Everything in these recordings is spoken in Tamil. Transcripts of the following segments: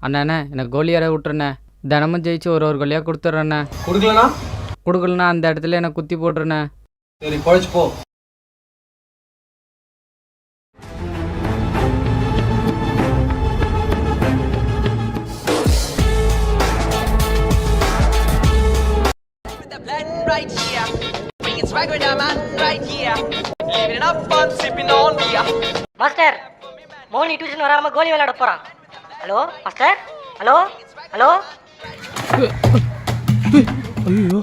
அண்ணா எனக்கு கோலியார விட்டுருண்ணே. தினமும் ஜெயிச்சு ஒரு கோலியாக கொடுத்துட்றேண்ணே. கொடுக்கலண்ணா அந்த இடத்துல எனக்கு குத்தி போட்டுருண்ணே. சரி பழச்சு போ. Right here, bringing swag with a man right here, living it up fun, sipping on beer. Master, Moni tuition வராம கோலி விளையாட போறான். Hello master, hello hello. ஐயோ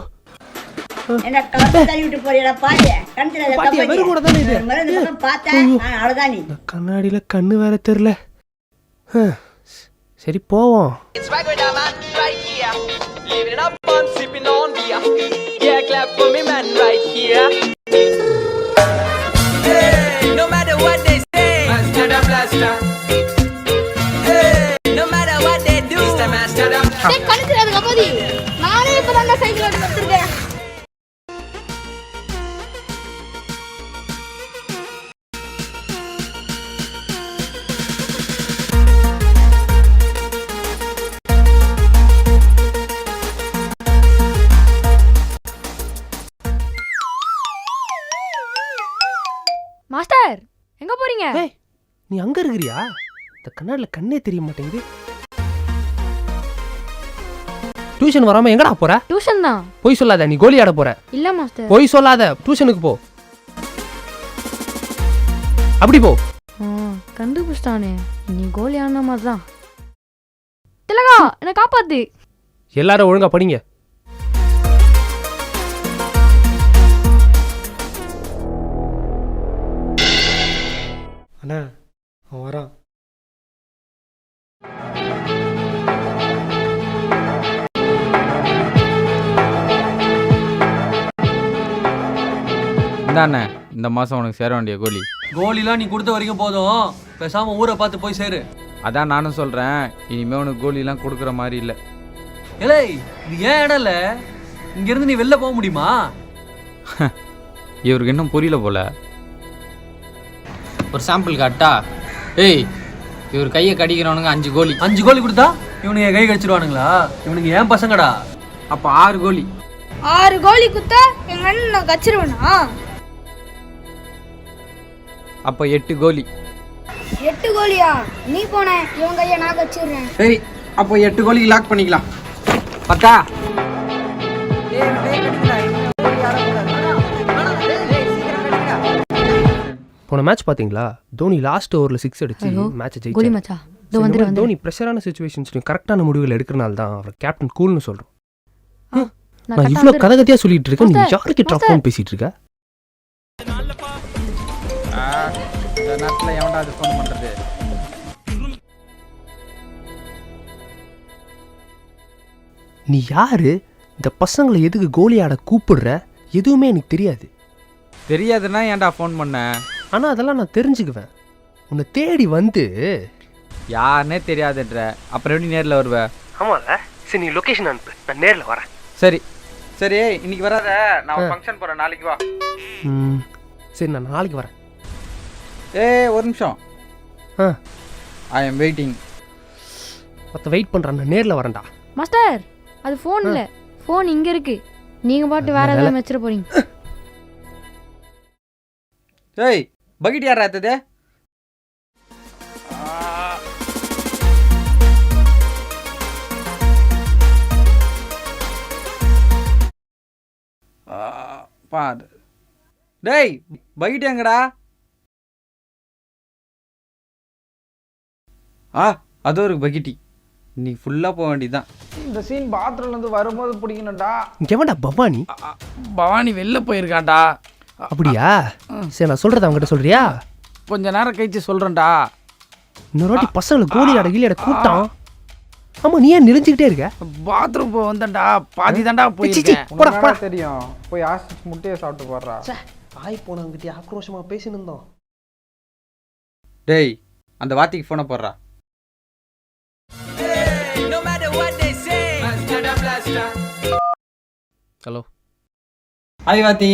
என்ன கலப்பை தள்ளி விட்டு போறியடா பாரு. கண்ணத்துல பாட்டி வேற கூட தானே இது. மருந்து பக்கம் பார்த்தேன். அவ்வளவுதான் நீ. கண்ணாடியில கண்ணு வேற தெரியல. சரி போவோம். Swag with a man right here, living it up fun, sipping on beer. Yeah, clap for me man right here. Hey, no matter what they say, master the blaster. Hey, no matter what they do, Mr. Master the blaster. டேய் கணக்குறது கபடி. நானே இப்பதான் சைக்கிள் ஓட்ட கத்துக்கிட்டேன். மாஸ்டர் எங்க போறீங்க? ஏய் நீ அங்க இருக்கறியா? இந்த கண்ணாடில கண்ணே தெரிய மாட்டேங்குது. டியூஷன் வராம எங்கடா போற? டியூஷன் தான். போய் சொல்லாத, நீ கோலி ஆட போற. இல்ல மாஸ்டர். போய் சொல்லாத, டியூஷனுக்கு போ. அப்படி போ. கண்டுபிடிச்சானே, நீ கோலி ஆன மாதிரி தான். திலகா என்ன காப்பாத்து. எல்லாரும் ஒழுங்கா படிங்க. அண்ணா அவன் வரான். இந்தாண்ணே இந்த மாதம் உனக்கு சேர வேண்டிய கோலி. கோலிலாம் நீ கொடுத்த வரைக்கும் போதும், பேசாம ஊரை பார்த்து போய் சேரு. அதான் நானும் சொல்கிறேன், இனிமேல் உனக்கு கோலிலாம் கொடுக்குற மாதிரி இல்லை. ஏலே இது ஏன் இடம் இல்லை, இங்கேருந்து நீ வெளில போக முடியுமா? இவருக்கு இன்னும் புரியல போல. ஒரு சாம்பிள் காட்டா? ஏய் இவர் கையை கடிக்கிறவனுங்க 5 கோலி. 5 கோலி கொடுத்தா இவனுங்க கை கடிச்சிருவானுங்களா? இவனுங்க ஏன் பசங்கடா? அப்போ 6 கோலி. 6 கோலி குத்தா எங்க அண்ணன் நான் கச்சிருவேனா? அப்போ 8 கோலி. 8 கோலியா? நீ போன இவன் கையை நான் கச்சிடுறேன். சரி அப்போ 8 கோலிக்கு லாக் பண்ணிக்கலாம். பத்தா? போன மேட்ச் பாத்தீங்களா? தோனி லாஸ்ட் ஓவர்ல 6 அடிச்சு மேட்ச் ஜெயிச்சாரு. கோலி மச்சா இதோ வந்துரு. தோனி பிரஷரான சிச்சுவேஷன்ஸ்லயும் கரெக்டான முடிவுகள் எடுக்கறனால தான் அவர் கேப்டன் கூல்னு சொல்றோம். நான் இவ்ளோ கதகத்தியா சொல்லிட்டு இருக்கேன், நீ யாருக்கு ட்ராப் பண்ணி பேசிட்டு இருக்க? இந்த நேரத்துல எவன்டா அது ஃபோன் பண்றது? நீ யாரு? இந்த பசங்களை எதுக்கு கோலி ஆட கூப்பிடுற? எதுவுமே எனக்கு தெரியாது. தெரியாதுன்னா ஏன்டா ஃபோன் பண்ண? ஆனா அதெல்லாம் நான் தெரிஞ்சுக்குவேன். உன்னை தேடி வந்து யாருன்னே தெரியாதுன்ற அப்புறம் எப்படி நேரில் வருவ? ஆமால. சரி நீ லொகேஷன் அனுப்பு, நான் நேரில் வரேன். சரி சரி இன்னைக்கு வராத, நான் ஃபங்க்ஷன் போகிறேன், நாளைக்கு வா. சரி நான் நாளைக்கு வரேன். ஒரு நிமிஷம். I am waiting. வெயிட் பண்ணுறேன், நான் நேரில் வரேன்டா. மாஸ்டர் அது ஃபோன் இல்ல, ஃபோன் இங்க இருக்கு. நீங்க பாட்டு வேற ஏதாவது மெச்சர போறீங்க. ஏய் பக்கெட் யாரா ஏத்தது? பாரு. டேய் பக்கெட் எங்கடா? அதோ ஒரு பக்கெட்டி. நீ ஃபுல்லா போக வேண்டியதுதான். இந்த சீன் பாத்ரூம்ல இருந்து வரும்போது பிடிக்கணும்டா. எவன்டா பவானி? பவானி வெளில போயிருக்கான்டா. அப்படியா? சரி நான் சொல்றத அவங்ககிட்ட சொல்றியா? கொஞ்ச நேரம் கழிச்சு சொல்றேன்டா. இன்னொரு வாட்டி பசங்களை கோலி ஆட கீழே கூட்டம். ஆமா நீ ஏன் நினைச்சுக்கிட்டே இருக்க? பாத்ரூம் போ வந்தேன்டா, பாதி தான்டா போயிருக்கேன். போடா தெரியும், போய் ஆஸ்டிச் முட்டையை சாப்பிட்டு போடுறா. ஆய் போனவங்கிட்ட ஆக்ரோஷமா பேசினோம். டேய் அந்த வாத்திக்கு போனை போடுறா. ஹலோ ஹாய் வாத்தி,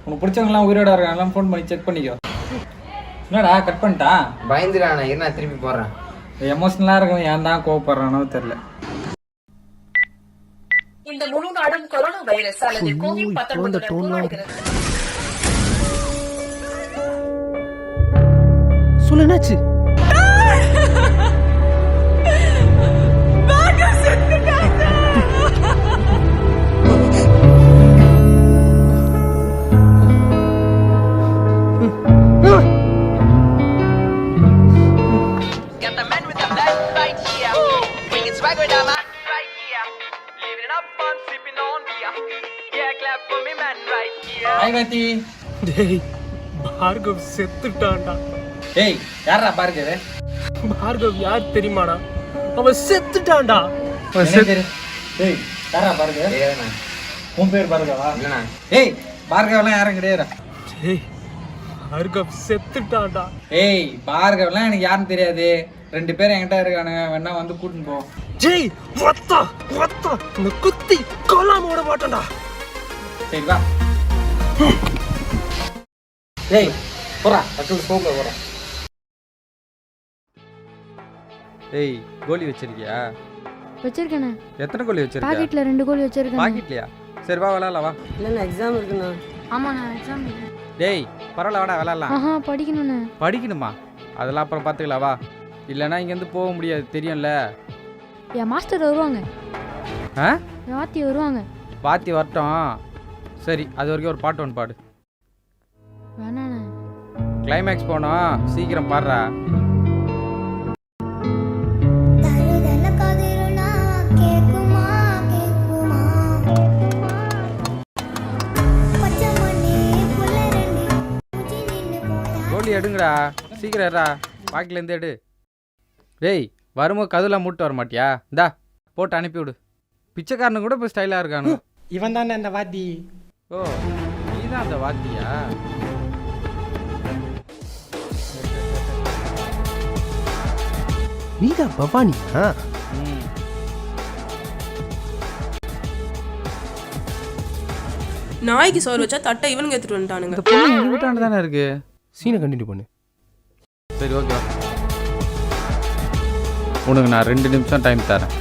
உனக்கு பிடிச்சவங்கலாம் உயிரோட இருக்காங்கலாம் ஃபோன் பண்ணி செக் பண்ணிக்கோ. என்னடா கட் பண்ணிட்டா? பயந்துடாண்ணா, என்ன திருப்பி போடுறேன். எமோஷனலாக இருக்கும், ஏன் தான் கோவப்படுறானோ தெரியல. இந்த முழு நாடும் கொரோனா வைரஸ் அல்லது கோவிட்-19 போராடுகிறது. சொல்லு என்னாச்சு? Got the man with the black right here. Bringing swag with the man right here. Living it up fun, sipping on beer. Yeah, clap for me man right here. Hi வாத்தி. டேய் பார்கவ் செத்துட்டான்டா. ஏய் யாரா பார்கவ்? பார்கவ் யார் தெரியுமாடா? அவன் செத்துட்டான்டா. ஏய் யாரா பார்கவ்? உன் பேர் பார்கவா? இல்லண்ணா. ஏய் பார்கவ்லாம் யாரும் கிடையாதுடா. டேய் பார்கவ் செத்துட்டான்டா. ஏய் பார்கவ்லாம் எனக்கு யாருன்னு தெரியாது. 2 பேர் என்கிட்ட இருக்கானுங்க, வேணா வந்து கூட்டின்னு போ. ஜெய் வத்தா இந்த குத்தி கொல்லாம விட மாட்டேன்டா. சரி வா. ஏய் போறா, பக்கத்துல சோப்ல போறா. ஏய் கோலி வச்சிருக்கியா? வச்சிருக்கேண்ணே. எத்தனை கோலி வச்சிருக்க? பாக்கெட்ல 2 கோலி வச்சிருக்கேன். பாக்கெட்லயா? சரி வா விளையாடலாம் வா. இல்லைண்ணா எக்ஸாம் இருக்குண்ணா. ஆமாண்ணா எக்ஸாம். டேய் பரவாயில்ல வாடா விளையாடலாம். ஆஹா படிக்கணுண்ணே. படிக்கணுமா? அதெல்லாம் அப்புறம் பார்த்துக்கலாம் வா. இல்லைன்னா இங்கேருந்து போக முடியாது தெரியும்ல. என் மாஸ்டர் வருவாங்க. ஆ என் வாத்தி வருவாங்க. பாத்தி வரட்டும். சரி அது வரைக்கும் ஒரு பாட்டு ஒன்று பாடு. வேணாண்ணே. கிளைமேக்ஸ் போனோம், சீக்கிரம் பாடுறா. கோலி எடுங்கடா, சீக்கிரம் எடுறா, பாக்கிலேருந்து எடு. டேய் வரும்போது கதவுலாம் மூட்டு வர மாட்டியா? இந்தா போட்டு அனுப்பிவிடு. பிச்சைக்காரனு கூட இப்போ ஸ்டைலாக இருக்கானு. இவன் தானே அந்த வாத்தி. ஓ நீ தான் அந்த வாத்தியா? நீதான் பவானியா? ம். நாய்க்கு சோறு வச்சா தட்டை இவனுங்க எடுத்துட்டு வந்துட்டானுங்க. இந்த பொண்ணு எங்கள் வீட்டாண்டு தானே இருக்கு. சீனை கண்டினியூ பண்ணு. சரி ஓகே உனக்கு நான் 2 நிமிஷம் டைம் தரேன்.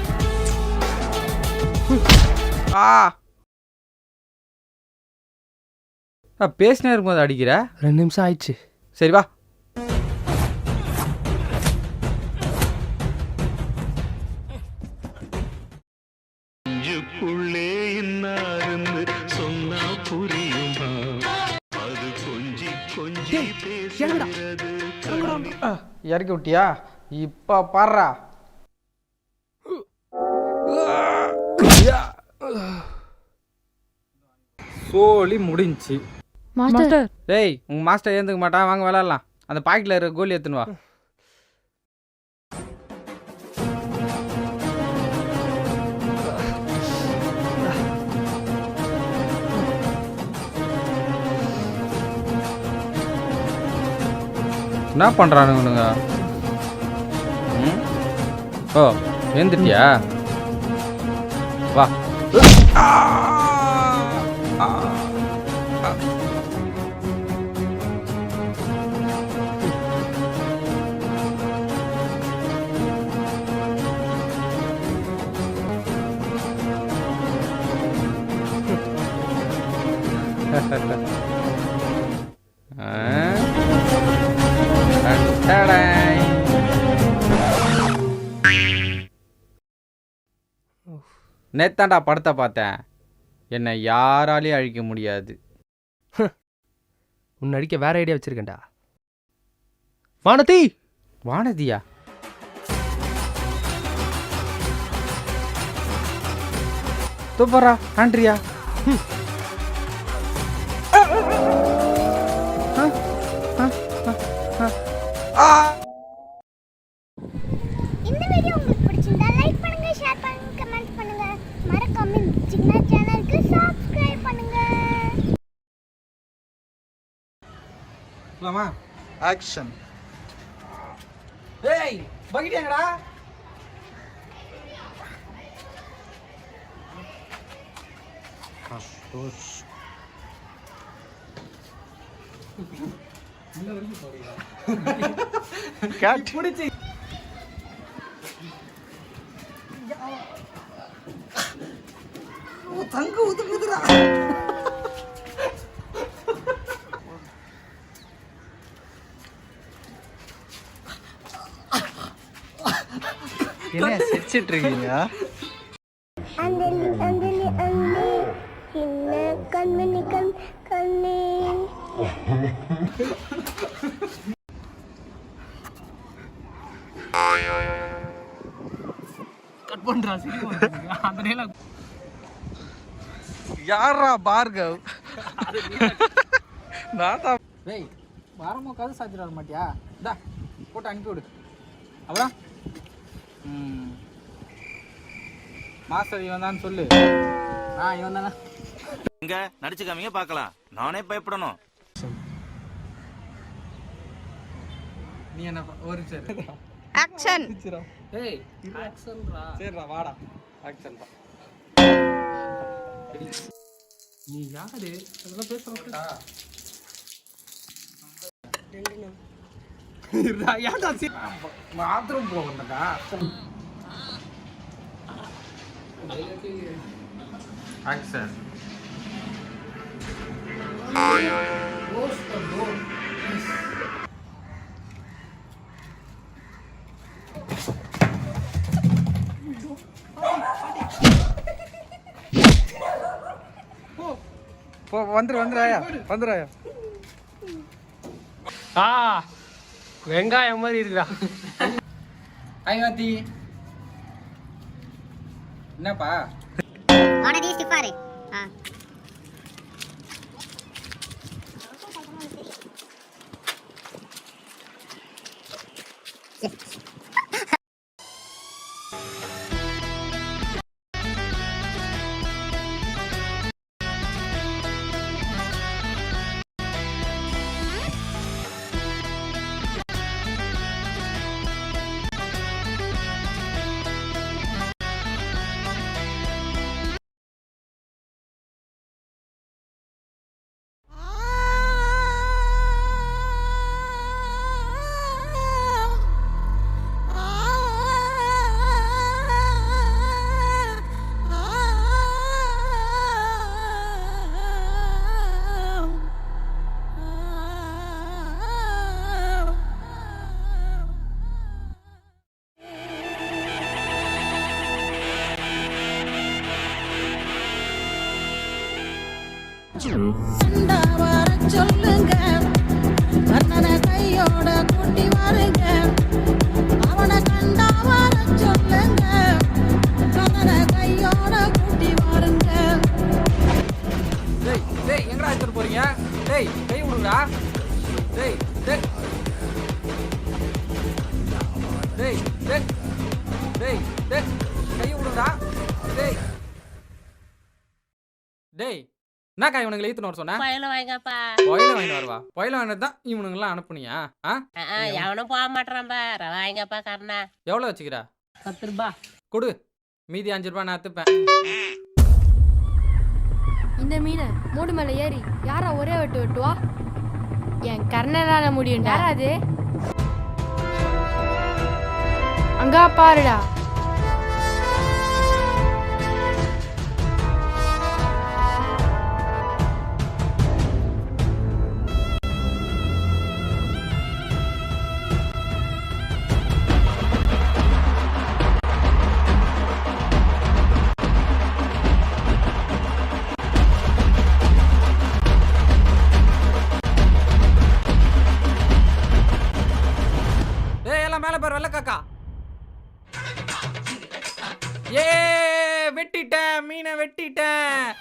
பேசினே இருக்கும்போது அடிக்கிற. 2 நிமிஷம் ஆயிடுச்சு. சரி வா. இறக்கி விட்டியா? இப்போ பாடுறா. சோலி முடிஞ்சி. மாஸ்டர் டேய் உங்கள் மாஸ்டர் ஏந்துக்க மாட்டான், வாங்க விளாட்லாம். அந்த பாக்கெட்டில் இருக்க கோலி எடுத்துன்னு வா. என்ன பண்ணுறானுங்க? ஓ எழுந்துட்டியா? வா. நேத்தாண்டா படத்தை பார்த்தேன். என்னை யாராலையும் அழிக்க முடியாது. உன்னை அடிக்க வேற ஐடியா வச்சிருக்கேன்டா. வானதி. வானதியா? தூப்பரா ஆண்ட்ரியா. இந்த வீடியோ உங்களுக்கு பிடிச்சிருந்தா லைக் பண்ணுங்க, ஷேர் பண்ணுங்க, கமெண்ட் பண்ணுங்க. மறக்காம சின்ன சேனலுக்கு சப்ஸ்கிரைப் பண்ணுங்க. போலாமா? ஆக்ஷன். ஏய் பக்கெட் எங்கடா? கேட். சங்கு ஊத்துக்குதுடா. என்ன சிரிச்சிட்டு இருக்கீங்க? அந்தலி அந்தலி அந்தே சின்ன கண்மணி கண்ணே. கட் பண்றா சிரிப்பு. அந்த நேரா யாரா பார்கவ்? நான் தான். டேய் வரமோ கதை சாத்திட்டு வர மாட்டியா? இந்தா போட்டு அனுப்பிவிடு. அப்புறம் மாஸ்டர் இவன் தான் சொல்லு. இவன் தானே. எங்க நடிச்சு காமிங்க பார்க்கலாம். நானே பயப்படணும். நீ என்ன ஒரு சரி ஆக்ஷன். டேய் ஆக்ஷன்ரா. சரிடா வாடா ஆக்ஷன் தான். நீ யாரு அதெல்லாம் பேச மாட்டா? பாத்ரூம் போகணும்டா. ஆக்ஷன். வந்துராயா வந்துராயா. வெங்காயம் மாதிரி இருக்குடா. ஐவாத்தி என்னப்பா? ஆனடி ஸ்டிஃபாரு. சொல்லுங்க கண்ணனை கையோட கூட்டி வாருங்க. அவனை கண்டா வர சொல்லுங்க கண்ணனை கையோட கூட்டி வாருங்க. டேய் டேய் எங்கடா எடுத்துட்டு போறீங்க? டேய் கை விடுங்கடா. டேய் டேய் டேய் டேய் டேய் டேய் கை விடுங்கடா. டேய் டேய் என்னக்கா இவனுங்களை இழுத்துன்னு வர சொன்ன? பயில வாங்கப்பா. பொயில வாங்கிட்டு வருவா. பொயில வாங்கிட்டு தான் இவனுங்கெல்லாம் அனுப்புனியா? எவனும் போக மாட்டான்பா. வாங்கப்பா கண்ணா. எவ்வளோ வச்சுக்கிற? 10 ரூபாய் கொடு. மீதி 5 ரூபாய் நான் எடுத்துப்பேன். இந்த மீனை மூடு மேலே ஏறி யாரா ஒரே வெட்டு வெட்டுவா? என் கர்ணனால முடியும்டா. யாரா அது? அங்கா பாருடா. மேல பாரு வெள்ள காக்கா. ஏ வெட்டிட்டேன், மீனை வெட்டிட்டேன்.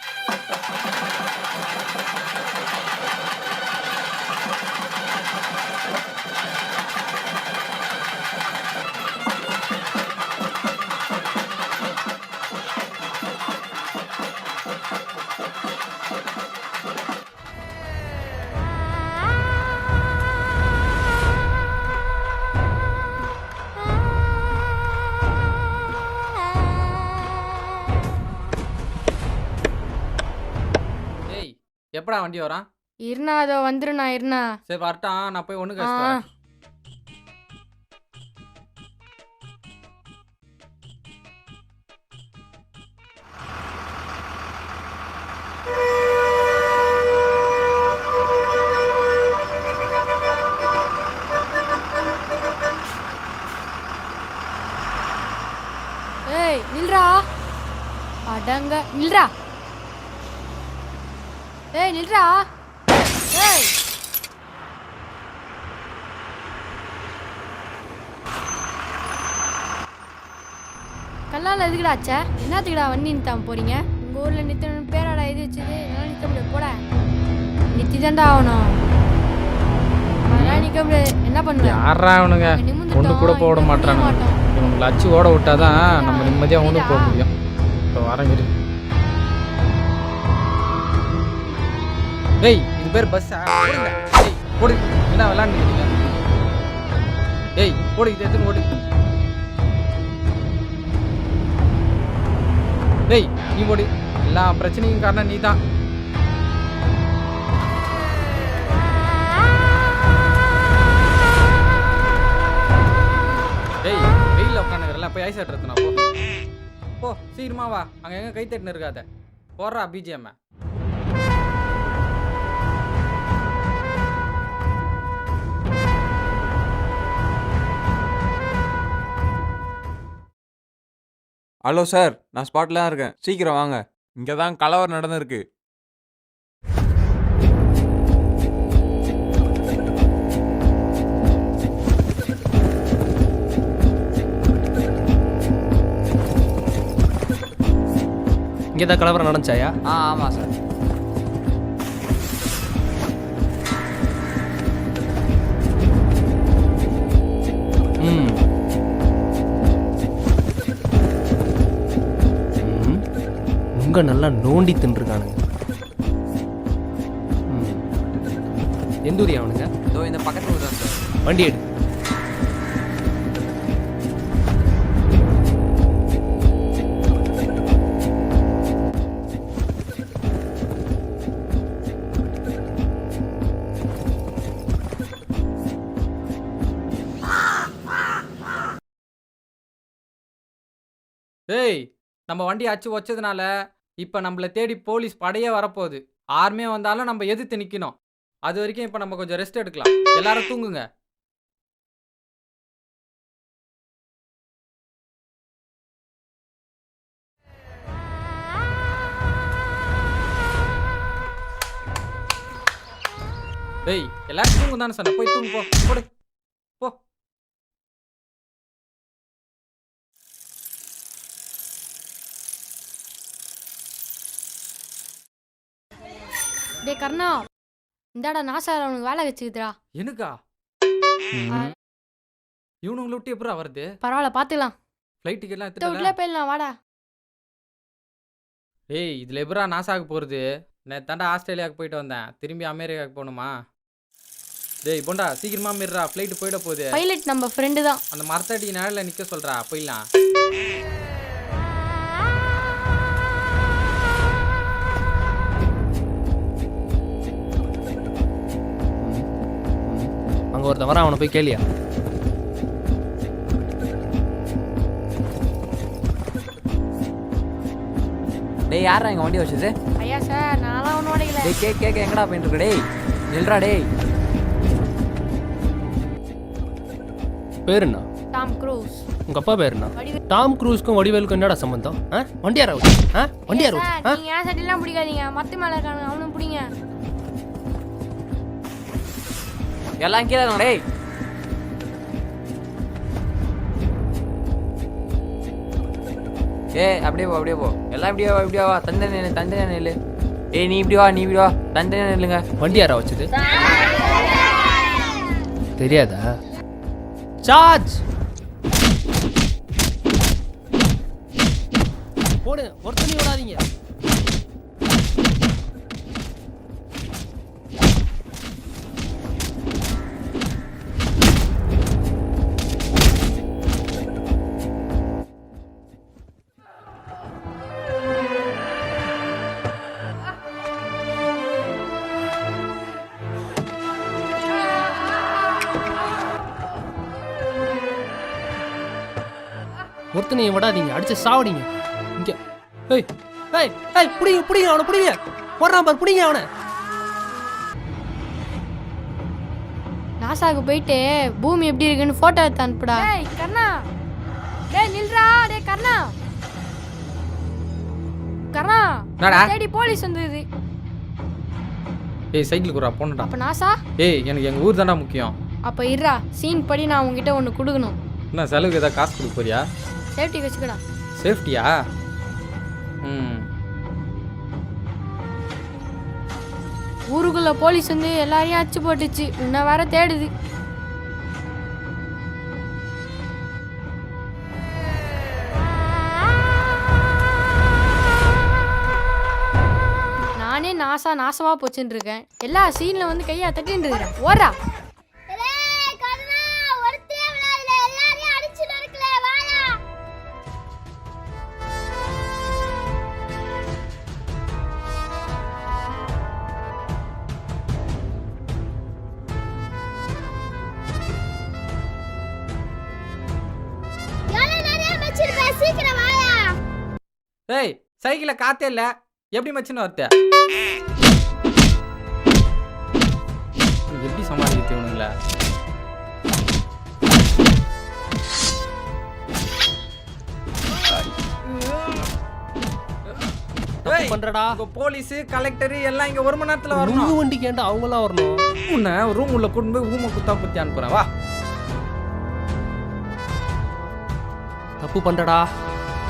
எப்படா வண்டி வரான்? இருண்ணா அதோ வந்துருண்ணா இருண்ணா. சரி வரட்டான், நான் போய் ஒண்ணு கழிச்சு வரேன். ஏய் நில்றா. அடங்க நில்றா. ஏய் நில்றா. ஏய் கல்லால எதுக்குடா ஆச்சா? என்னத்துக்குடா வண்டி நிறுத்தாம போறீங்க? உங்க ஊர்ல நிறுத்தணும் பேராடா இது வச்சது. என்னால நிறுத்த முடியாது போட. நிறுத்தி தான்டா ஆகணும். அதெல்லாம் நிற்க முடியாது. என்ன பண்ணுவேன்? யாரா அவனுங்க ஒன்று கூட போக விட மாட்டானுங்க. இவங்களை அச்சு ஓட விட்டாதான் நம்ம நிம்மதியாக ஒன்று போக முடியும். இப்போ வரேன் இரு. டேய் இது பேர் பஸ்ஸா? டேய் போடு. என்ன விளாண்டுக்கிறீங்க? டேய் போடு, இது எத்தனை ஓடு. டேய் நீ போடு. எல்லா பிரச்சனையும் காரணம் நீ தான். டேய் வெயிலில் உட்காந்துக்கிறல போய் ஐஸ் எடுத்துனா போ. போ சீக்கிரமா வா. அங்கே எங்கே கை தட்டுன்னு இருக்காத. போடுறா பிஜிஎம். ஹலோ சார், நான் ஸ்பாட்டில் தான் இருக்கேன், சீக்கிரம் வாங்க. இங்கே தான் கலவரம் நடந்திருக்கு. இங்கே தான் கலவரம் நடந்துச்சாயா? ஆமாம் சார். உங்க நல்லா நோண்டி தின்றுருக்கானுங்க. எந்த ஊரியா அவனுங்க? இதோ இந்த பக்கத்து ஊர் தான் சார். வண்டி எடு. டேய் நம்ம வண்டி அச்சு வச்சதுனால இப்போ நம்மளை தேடி போலீஸ் படையே வரப்போகுது. ஆர்மே வந்தாலும் நம்ம எதிர்த்து நிற்கணும். அது வரைக்கும் இப்போ நம்ம கொஞ்சம் ரெஸ்ட் எடுக்கலாம். எல்லாரும் தூங்குங்க. டேய் எல்லாரும் தூங்கு தானே சொன்ன. போய் தூங்கு போ. போடு போ. டே கர்ணா, இந்தாடா நாசார் அவனுக்கு வேலை வச்சுக்குதுடா. எனக்கா? இவனுங்களை விட்டு எப்படா வருது? பரவாயில்ல பார்த்துக்கலாம். ஃப்ளைட் டிக்கெட்லாம் வீட்டில் எடுத்துட்டு போயிடலாம் வாடா. ஏய் இதில் எப்படா நாசாக்கு போகிறது? நான் தாண்டா ஆஸ்திரேலியாவுக்கு போயிட்டு வந்தேன். திரும்பி அமெரிக்காவுக்கு போகணுமா? டேய் போண்டா சீக்கிரமா மீறா, ஃப்ளைட்டு போயிட போகுது. பைலட் நம்ம ஃப்ரெண்டு தான். அந்த மரத்தடி நேரில் நிற்க சொல்கிறா, போயிடலாம். அங்கே ஒருத்தன் வர, அவனை போய் கேளியா? டேய் யாரா எங்கள் வண்டி வச்சது? ஐயா சார் நான்லாம் ஒன்றும் உடைக்கல. டேய் கேட்க எங்கடா போயிட்டு இருக்க? டேய் நில்றா டேய். பேர் என்ன? Tom cruise. உங்க அப்பா பேர் என்ன? டாம் க்ரூஸ்க்கும் வடிவேலுக்கும் என்னடா சம்பந்தம்? வண்டி யாரா வச்சு? வண்டி யாரா வச்சு? நீங்க ஏன் சட்டிலாம் பிடிக்காதீங்க. மத்த மேல இருக்கானுங்க, அவனும் பிடிங்க. எல்லாம் கீழே இருங்க டேய். அப்படியே போ அப்படியே போ. எல்லாம் இப்படியா வா. தந்தே நெல்லு. ஏய் நீ இப்படி வா தந்தே நெல்லுங்க. வண்டி யாரா வச்சது? தெரியாதா? சார்ஜ் போடு. ஒருத்தனி விடாதீங்க. ஒருத்தனையும் விடாதீங்க, அடிச்சு சாவடிங்க. இங்க ஏய் ஏய் ஏய் புடிங்க அவனை, புடிங்க. போடுறான் பாரு, புடிங்க அவனை. நாசாக்கு போயிட்டு பூமி எப்படி இருக்குன்னு போட்டோ எடுத்து அனுப்புடா. டேய் கர்ணா, டேய் நில்றா. டேய் கர்ணா, கரா என்னடா? தேடி போலீஸ் வந்தது. ஏய் சைக்கிள் குறா போனடா. அப்ப நாசா? ஏய் எனக்கு எங்கள் ஊர் தான்டா முக்கியம். அப்ப இருடா, சீன் படி நான் உங்ககிட்ட ஒன்று கொடுக்கணும். என்ன செலவுக்கு ஏதாவது காசு கொடுக்க போறியா? சேஃப்டி வச்சுக்கடா. சேஃப்டியா? ம். ஊருக்குள்ள போலீஸ் வந்து எல்லாரையும் அச்சு போட்டுச்சு. உன்னை வேற தேடுது. நானே நாசமா போச்சுன்னு இருக்கேன். எல்லா சீன்ல வந்து கையா தட்டின்னு இருக்கிறேன். ஓரா ஏய் கண்ணா ஒருத்தே விளையாடல எல்லாரையும் அடிச்சு நறுக்கல வாயா. யாரோ நிறைய வச்சிருக்க சீக்கிரம் வாயா. ஏய் சைக்கிளில் காத்தே இல்லை, எப்படி மச்சின்னு வரத்த? எப்படி சமாளிக்க இவனுங்கள? பண்றடா போலீஸ் கலெக்டர் எல்லாம் இங்க 1 மணி நேரத்துல நுங்கு வரணும். வண்டிக்கு ஏன்டா அவங்களாம் வரணும்? உன்னை ரூம் உள்ள கூட்டு போய் ஊமை குத்தி அனுப்புறேன் வா. தப்பு பண்றடா,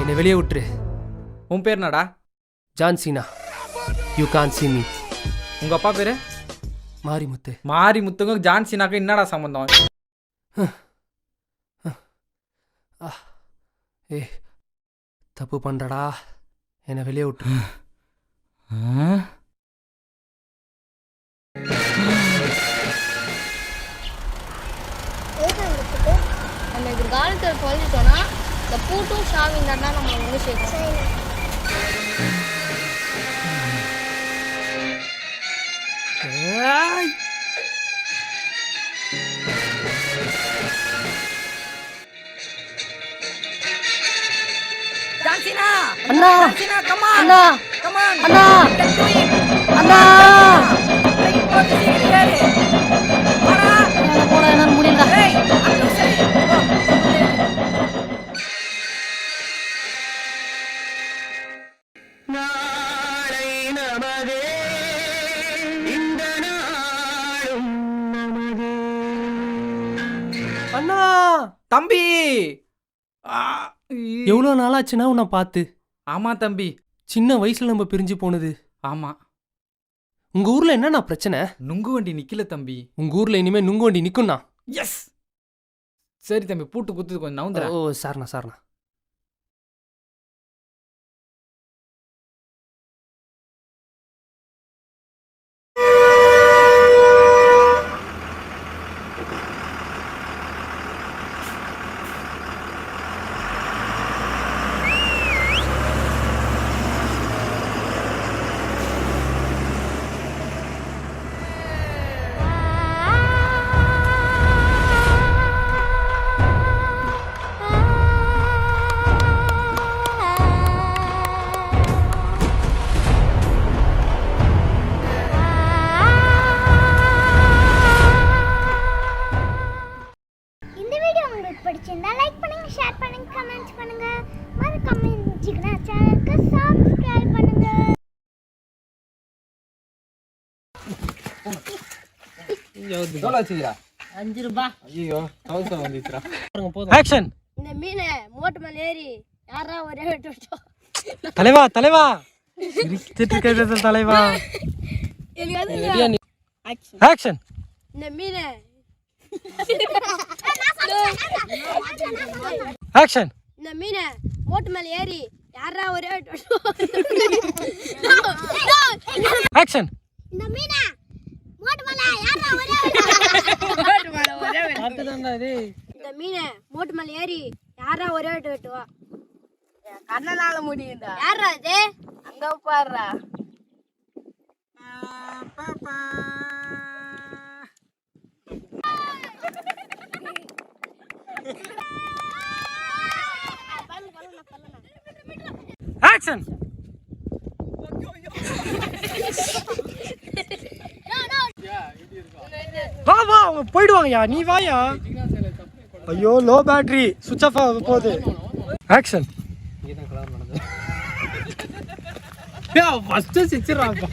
என்னை வெளியே விட்டுரு. உன் பேர் என்னடா? John Cena. You can see me. உங்க அப்பா பேரு? மாரிமுத்து. மாரிமுத்துங்க ஜான்சினாக்கு என்னடா சம்பந்தம்? ஏ தப்பு பண்றடா, என்னை வெளியே விட்டுரு. நம்ம இது காலத்தில் சொல்லிட்டோம்னா இந்த பூட்டும் ஷாவிங் தான் நம்ம வந்து சேர்க்கணும். அண்ணா அண்ணா அண்ணா அண்ணா போட என்னால முடியல. அண்ணா தம்பி எவ்வளோ நாளாச்சுன்னா உன்னை பார்த்து. ஆமா தம்பி. சின்ன வயசுல நம்ம பிரிஞ்சு போனது. ஆமா. உங்க ஊர்ல என்னண்ணா பிரச்சனை? நுங்கு வண்டி நிக்கல தம்பி. உங்க ஊர்ல இனிமே நுங்கு வண்டி நிக்கும்ண்ணா. எஸ். சரி தம்பி, பூட்டு குத்துது கொஞ்சம் நவுந்துற. ஓ சார்ண்ணா சார்ண்ணா. பிடிச்சிருந்தா லைக் பண்ணுங்க, ஷேர் பண்ணுங்க, கமெண்ட்ஸ் பண்ணுங்க. மறக்காம ஜிக்னா சேனலுக்கு சப்ஸ்கிரைப் பண்ணுங்க. எவ்வளோ வச்சுக்கிறா? 5 ரூபாய். ஐயோ 1000 வந்துச்சுடா. ஆக்ஷன். இந்த மீனை மோட்டு மேல ஏறி யாரா ஒரே விட்டு தலைவா தலைவா தலைவா. ஆக்ஷன். இந்த மீனை ஆக்ஷன். இந்த மீனை மோட்டு மேல ஏறி யாரா ஒரே ஆக்ஷன். இந்த மீனை மோட்டு மேல யாரா ஒரே இந்த மீனை மோட்டு மேல ஏறி யாரா ஒரே வெட்டு வெட்டுவா? கண்ணனால முடியும்டா. யாரா இது? அங்க பாருடா. ஆக்ஷன். வா வா, அவங்க போயிடுவாங்கயா, நீ வாயா. ஐயோ லோ பேட்டரி, சுவிட்ச் ஆஃப் ஆக போகுது. ஆக்ஷன். ஃபர்ஸ்ட் சிச்சிராப்பா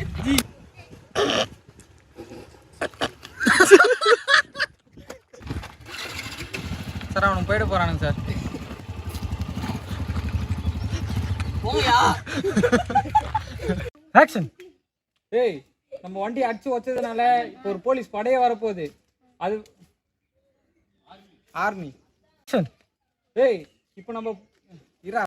சார் அவனுக்கு போயிட போறானுங்க சார். ஆக்ஷன். ஏய் நம்ம வண்டி அடிச்சு வச்சதுனால இப்போ ஒரு போலீஸ் படையே வரப்போகுது. அது ஆர்மி. ஆக்ஷன். ஏய் இப்போ நம்ம இரா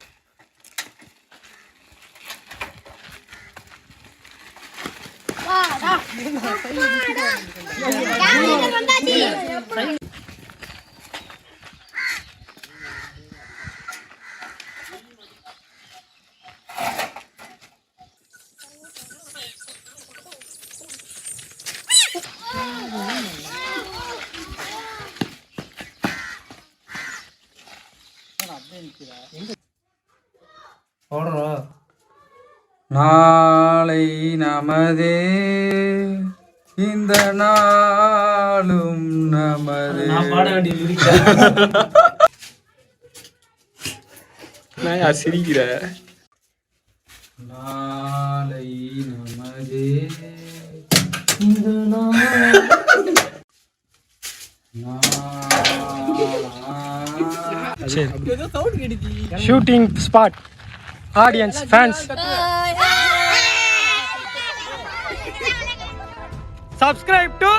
நாளை நமதே இந்த நாளும் நமதே. நான் சிரிக்கிற. நாளை நமதே இந்த shooting spot. Audience, fans, subscribe to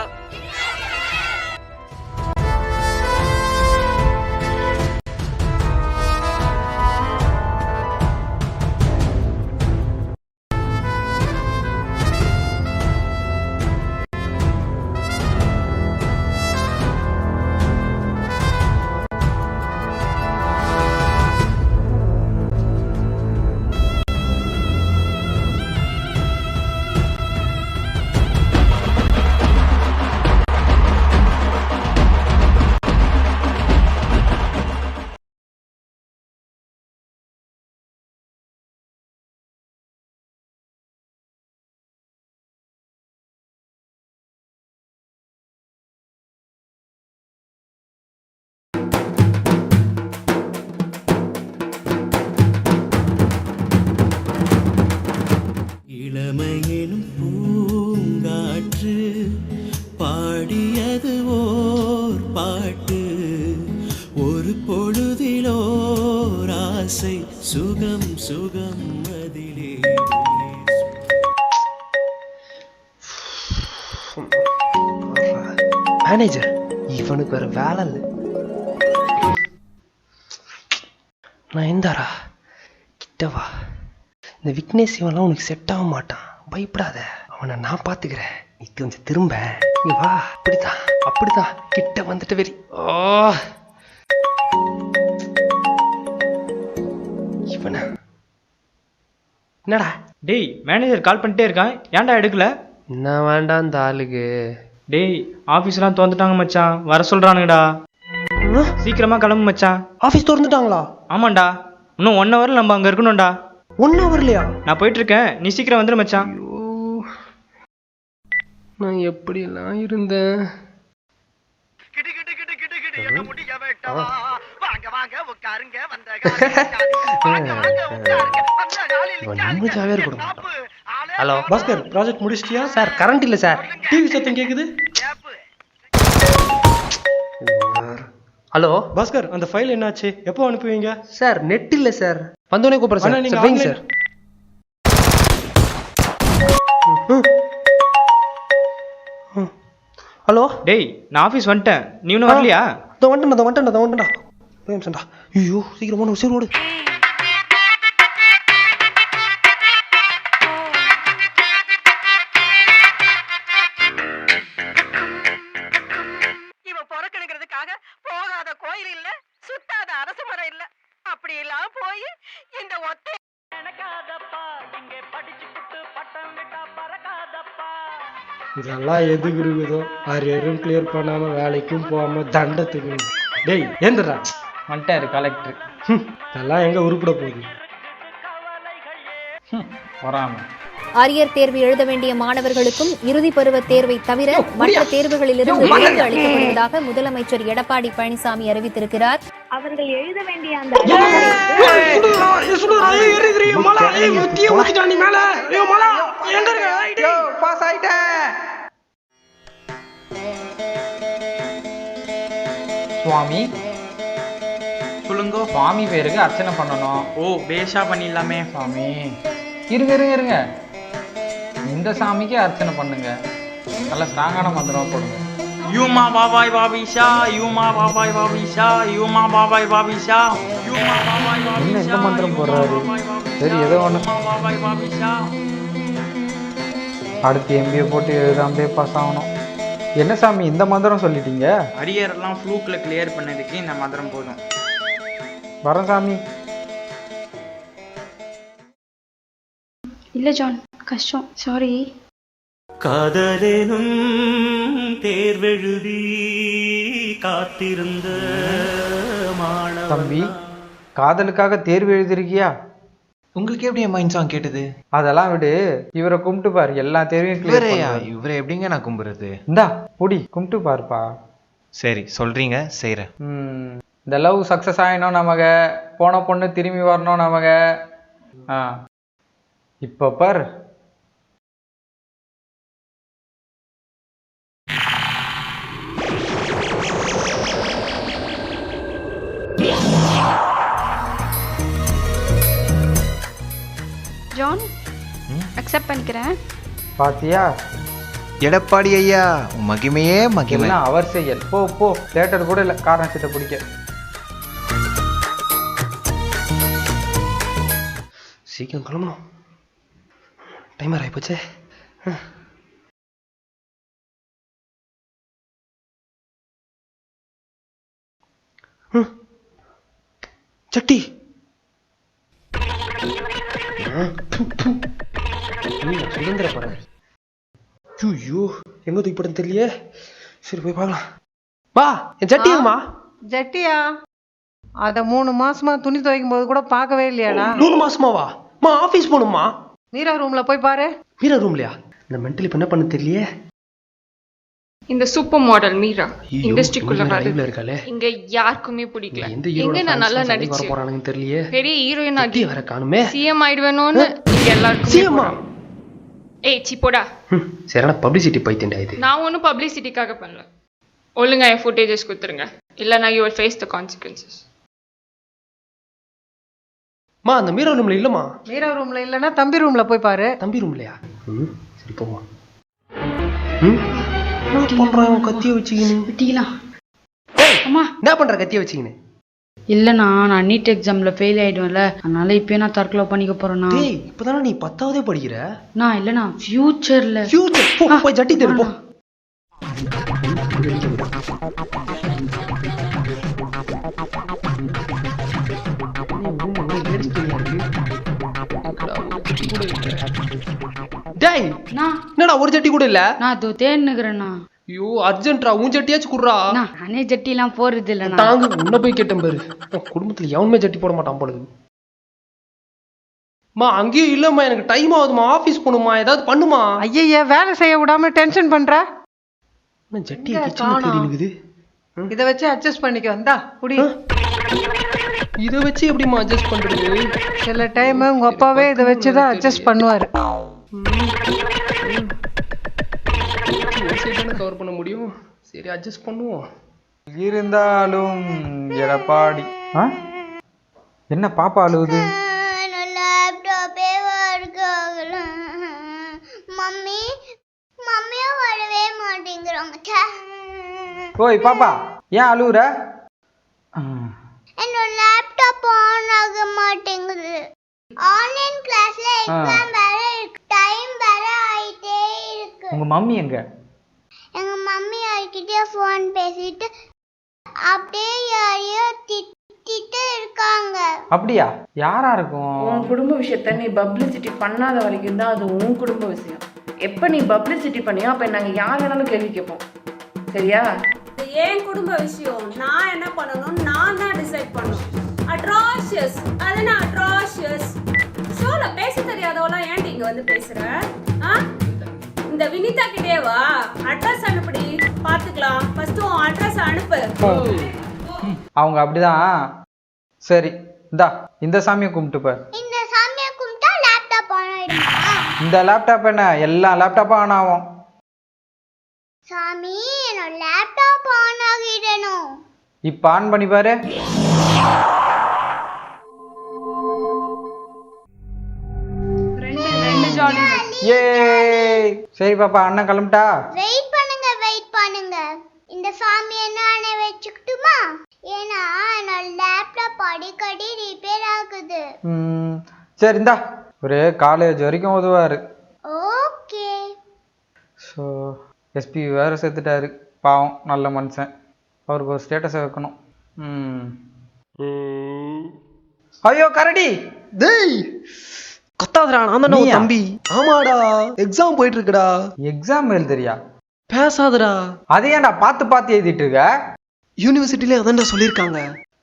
இளமையெனும் பூங்காற்று பாடியது ஓர் பாட்டு, ஒரு பொழுதிலோர் ஆசை சுகம் சுகம் அதிலே. மேனேஜர் இவனுக்கு வேற வேலை இல்லை. நான் எந்தாரா கிட்டவா. இந்த விக்னேஷ் இவன்லாம் உனக்கு செட் ஆக மாட்டான், பயப்படாத, அவனை நான் பார்த்துக்கிறேன். நீ கொஞ்சம் திரும்ப நீ வா. அப்படிதான் அப்படிதான் கிட்ட வந்துட்டு வெறி. ஓ இவனா என்னடா? டேய் மேனேஜர் கால் பண்ணிட்டே இருக்கான், ஏன்டா எடுக்கல? என்ன வேண்டாம் இந்த ஆளுக்கு. டேய் ஆஃபீஸ்லாம் திறந்துட்டாங்க மச்சான், வர சொல்கிறானுங்கடா. சீக்கிரமா கிளம்பு மச்சான். ஆஃபீஸ் திறந்துட்டாங்களா? ஆமாண்டா, இன்னும் 1 ஹவரில் நம்ம அங்கே இருக்கணும்டா. 1 ஹவர்லையா? நான் போயிட்டுருக்கேன், நீ சீக்கிரம் வந்துடு மச்சான். நான் எப்படிலாம் இருந்தேன். ஹலோ பாஸ்கர், ப்ராஜெக்ட் முடிச்சிட்டியா? சார் கரண்ட் இல்லை சார். டிவி சத்தம் கேட்குது. ஹலோ பாஸ்கர், அந்த ஃபைல் என்னாச்சு? எப்போ அனுப்புவீங்க? சார் நெட் இல்லை சார், வந்தோடனே கூப்பிட்றேன் சார். நீங்க சார் வைங்க சார். ஹலோ டேய் நான் ஆஃபீஸ் வந்துட்டேன், நீ இன்னும் வரலையா? வந்துட்டேன்டா. ஐயோ சீக்கிரம் ஓடு, சரி ஓடு. இவன் பிறக்கணுங்கிறதுக்காக போகாத கோயில் இல்ல, சுத்தாத அரச மரம் இல்ல, அப்படி எல்லாம் போய் இந்த ஒத்தை எனக்காதப்பா, இங்க படிச்சுட்டு பட்டம் விட்டா பறக்காதப்பா. இதெல்லாம் எதுக்கு இருக்குதோ, அரியரும் கிளியர் பண்ணாம வேலைக்கும் போகாம தண்டத்துக்கு. டேய் ஏந்திரா. வந்துட்டாரு கலெக்டர். இதெல்லாம் எங்க உருப்பிட போகுது? வராம அரியர் தேர்வு எழுத வேண்டிய மாணவர்களுக்கும் இறுதி பருவ தேர்வை தவிர மற்ற தேர்வுகளிலிருந்து விலக்கு அளிக்கப்படுவதாக முதலமைச்சர் எடப்பாடி பழனிசாமி அறிவித்திருக்கிறார். அவர்கள் எழுத வேண்டிய அந்த பாஸ் ஆயிட்டேன். சுவாமி சொல்லுங்க. சுவாமி பேருக்கு அர்ச்சனை பண்ணணும். ஓ பேஷா பண்ணிடலாமே. சாமி இருங்க இருங்க இருங்க, இந்த சாமிக்கு அர்ச்சனை பண்ணுங்க. நல்ல ஸ்ட்ராங்கான மந்திரமா போடுங்க. யூமா பாபாய் பாபிஷா, யூமா பாபாய் பாபிஷா, யூமா பாபாய் பாபிஷா, யூமா பாபாய் பாபிஷா. என்ன இந்த மந்திரம் போடுறாரு? சரி ஏதோ ஒன்று. பாபாய் பாபிஷா. அடுத்து எம்பிஏ போட்டு எழுதாமே பாஸ் ஆகணும். என்ன சாமி இந்த மந்திரம் சொல்லிட்டீங்க? அரியர் எல்லாம் ஃப்ளூக்ல கிளியர் பண்ணதுக்கு இந்த மந்திரம் போதும். வரேன் சாமி. இல்லை ஜான், கஷ்டம், சாரி. காதலேனும் தேர்வெழுதி காத்திருந்த தம்பி, காதலுக்காக தேர்வு எழுதிருக்கியா? உங்களுக்கு எப்படி என் மைண்ட் சாங் கேட்டது? அதெல்லாம் விடு, இவரை கும்பிட்டு பாரு, எல்லா தேர்வையும் clear பண்ணுவாரு. இவரை எப்படிங்க நான் கும்பிடுறது? இந்தா புடி, கும்பிட்டு பாருப்பா. சரி சொல்றீங்க, செய்யறேன். இந்த லவ் சக்ஸஸ் ஆகணும் நமக, போன பொண்ணு திரும்பி வரணும் நமக. இப்போ பார். ஜான், அக்செப்ட் பண்ணிக்கிறேன். பாத்தியா எடப்பாடி ஐயா, மகிமையே மகிமை. எல்லாம் அவர் செயல். போ போ, தேட்டர் கூட இல்லை காரணம் சீட்டை பிடிக்க. சீக்கிரம் கிளம்பணும், டைமர் ஆயிப்போச்சே. சட்டி சுதந்திர படம். ஐயோ எங்க தூக்கி படம் தெரியலையே. சரி போய் பார்க்கலாம். வா, என் சட்டிங்கம்மா. ஜட்டியா? அத 3 மாசமா துணி துவைக்கும் போது கூட பார்க்கவே இல்லையாடா? 3 மாசமாவா? மா ஆபீஸ் போகணுமா? மீரா ரூம்ல போய் பாரு. மீரா ரூம்லையா? இந்த மென்டல் இப்ப என்ன பண்ண தெரியலையே. இந்த சூப்பர் மாடல் மீரா இண்டஸ்ட்ரிக்குள்ள லைவ்ல இருக்காளே. இங்க யாருக்குமே பிடிக்கல. எங்க நான் நல்லா நடிச்சு போறானுங்க தெரியலையே. பெரிய ஹீரோயின் ஆகி வர காணுமே. சிஎம் ஆயிடுவேணும்னு இங்க எல்லாருக்கும் சிஎம்மா. ஏய் சிப்போடா. சரியான பப்ளிசிட்டி பைத்தியண்டா இது. நான் ஒன்றும் பப்ளிசிட்டிக்காக பண்ணல. ஒழுங்கா என் ஃபுட்டேஜஸ் கொடுத்துருங்க, இல்லைனா you will face the consequences. மா அந்த மீரா ரூம்ல இல்லம்மா. மீரா ரூம்ல இல்லனா தம்பி ரூம்ல போய் பாரு. தம்பி ரூம்லயா? சரி போவோம். என்ன பண்றான் கத்திய வச்சுக்கின்னு? விட்டிக்கலாம். அம்மா என்ன பண்ற கத்திய வச்சுக்கின்னு? இல்லண்ணா, நான் நீட் எக்ஸாம்ல ஃபெயில் ஆயிடுவேன்ல, அதனால இப்பயே நான் தற்கொலை பண்ணிக்க போறேன்னா. டேய் இப்பதானே நீ 10ஆவதே படிக்கிற. நான் இல்லண்ணா, ஃபியூச்சர்ல. ஃபியூச்சர் போய் ஜட்டி தெரு போ. டேய் என்னடா ஒரு ஜட்டி கூட இல்ல? நான் அதோ தேன்னுக்குறேண்ணா. ஐயோ அர்ஜென்ட்ரா, உன் ஜட்டியாச்சும் குடுறா. நானே ஜட்டிலாம் போறது இல்லண்ணா. தாங்க உன்ன போய் கேட்டேன் பாரு. குடும்பத்துல எவனுமே ஜட்டி போட மாட்டான் போல. மா அங்கேயும் இல்லம்மா, எனக்கு டைம் ஆகுதுமா, ஆபீஸ் போகணுமா, ஏதாவது பண்ணுமா. ஐயய்ய, வேலை செய்ய விடாம டென்ஷன் பண்ற. ஜட்டி இருக்குது. இத வச்சு அட்ஜஸ்ட் பண்ணிக்க. வந்தா குடி. இத வச்சு எப்படிமா அட்ஜஸ்ட் பண்றது? சில டைம் உங்க அப்பாவே இத வச்சுதான் அட்ஜஸ்ட் பண்ணுவாரு. கவர் பண்ண முடியும். சரி அட்ஜஸ்ட் பண்ணுவோம். இருந்தாலும் எடப்பாடி. என்ன பாப்பா அழுவுது? லேப்டாப்பே ஒர்க் ஆகல. மம்மி மம்மியும் வரவே மாட்டேங்கிறாங்க. ஓய் பாப்பா, ஏன் அழுவுற? என்னோட லேப்டாப் ஆன் ஆக மாட்டேங்குது. ஆன்லைன் கிளாஸ்ல எக்ஸாம் வேற இருக்கு, டைம் வேற ஆயிட்டே இருக்கு. உங்க மம்மி எங்க? எங்க மம்மி யார்கிட்டயே ஃபோன் பேசிட்டு அப்படியே யாரையோ திட்டிட்டு இருக்காங்க. அப்படியா? யாரா இருக்கும்? உன் குடும்ப விஷயத்த நீ பப்ளிசிட்டி பண்ணாத வரைக்கும் தான் அது உன் குடும்ப விஷயம். எப்ப நீ பப்ளிசிட்டி பண்ணியோ அப்ப நாங்க யார் வேணாலும் கேள்வி கேட்போம், சரியா? ஏன் குடும்ப விஷயம், நான் என்ன பண்ணணும் நான் தான் டிசைட் பண்ணணும். அட்ராஷியஸ், அது என்ன அட்ராஷியஸ்? ஷோல பேச தெரியாதவெல்லாம் ஏன் இங்க வந்து பேசுற? இந்த வினிதா கிட்டேவா அட்ரஸ் அனுப்புடி, பாத்துக்கலாம். ஃபர்ஸ்ட் உன் அட்ரஸ் அனுப்பு. அவங்க அப்படிதான். சரி இந்தா இந்த சாமியை கும்பிட்டுப்ப. இந்த சாமியை கும்பிட்டா லேப்டாப் ஆன் ஆயிடுமா? இந்த லேப்டாப் என்ன எல்லா லேப்டாப்பும் ஆன் ஆகும். சாமி என்னோட லேப்டாப் ஆன் ஆகிடணும். இப்போ ஆன் பண்ணி பாரு. ரெண்டு ஜாலி. ஏ சரி பாப்பா அண்ணன் கிளம்பிட்டா. வெயிட் பண்ணுங்க. இந்த சாமியை நானே வச்சுக்கிட்டுமா? ஏன்னா என்னோட லேப்டாப் அடிக்கடி ரிப்பேர் ஆகுது. சரி இந்தா ஒரு காலேஜ் வரைக்கும் உதவாரு. ஓகே. ஸோ எஸ்பி வேறு சேர்த்துட்டாரு. பாவம் நல்ல மனுஷன். அவருக்கு ஒரு ஸ்டேட்டஸை வைக்கணும். ஐயோ கரடி. டேய் கத்தாதடா, நான் தானே உன் தம்பி. ஆமாடா, எக்ஸாம் போயிட்டு இருக்குடா. எக்ஸாம் எழுதுறியா? பேசாதடா. அதை ஏன்டா பார்த்து எழுதிட்டு இருக்க? யூனிவர்சிட்டியில அதான்டா சொல்லியிருக்காங்க.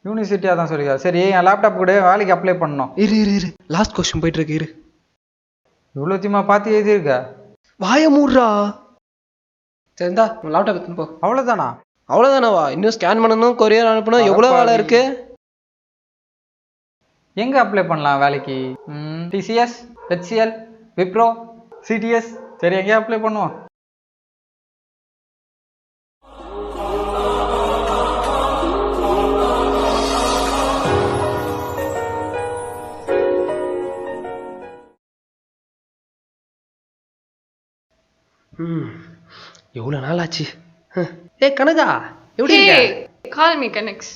யூனிவர்சிட்டியாக தான் சொல்லியிருக்கா. சரி என் லேப்டாப் கூட வேலைக்கு அப்ளை பண்ணணும். இரு லாஸ்ட் கொஸ்டின் போயிட்டு இருக்கு. இரு இவ்வளோ தீமா பார்த்து எழுதியிருக்க? வாய மூடுறா. சரிந்தா உன் லேப்டாப் எடுத்துன்னு போ. அவ்வளோதானா? அவ்வளோதானவா? இன்னும் ஸ்கேன் பண்ணணும், கொரியர் அனுப்பணும், எவ்வளோ வேலை இருக்கு. எங்கே அப்ளை பண்ணலாம் வேலைக்கு? TCS, HCL, Wipro, CTS. சரி எங்கேயா அப்ளை பண்ணுவோம். எவ்வளோ நாள் ஆச்சு. ஏ கனகா எப்படி இருக்க? Call me connects.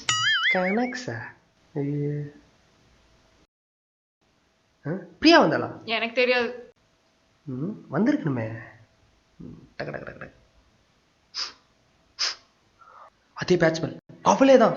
கனெக்ஸா? பிரியா வந்தாளா? எனக்கு தெரியாது. வந்திருக்கணுமே. டக்கு டக்கு டக்கு அதே பேட்ச்மேன் அவளே தான்.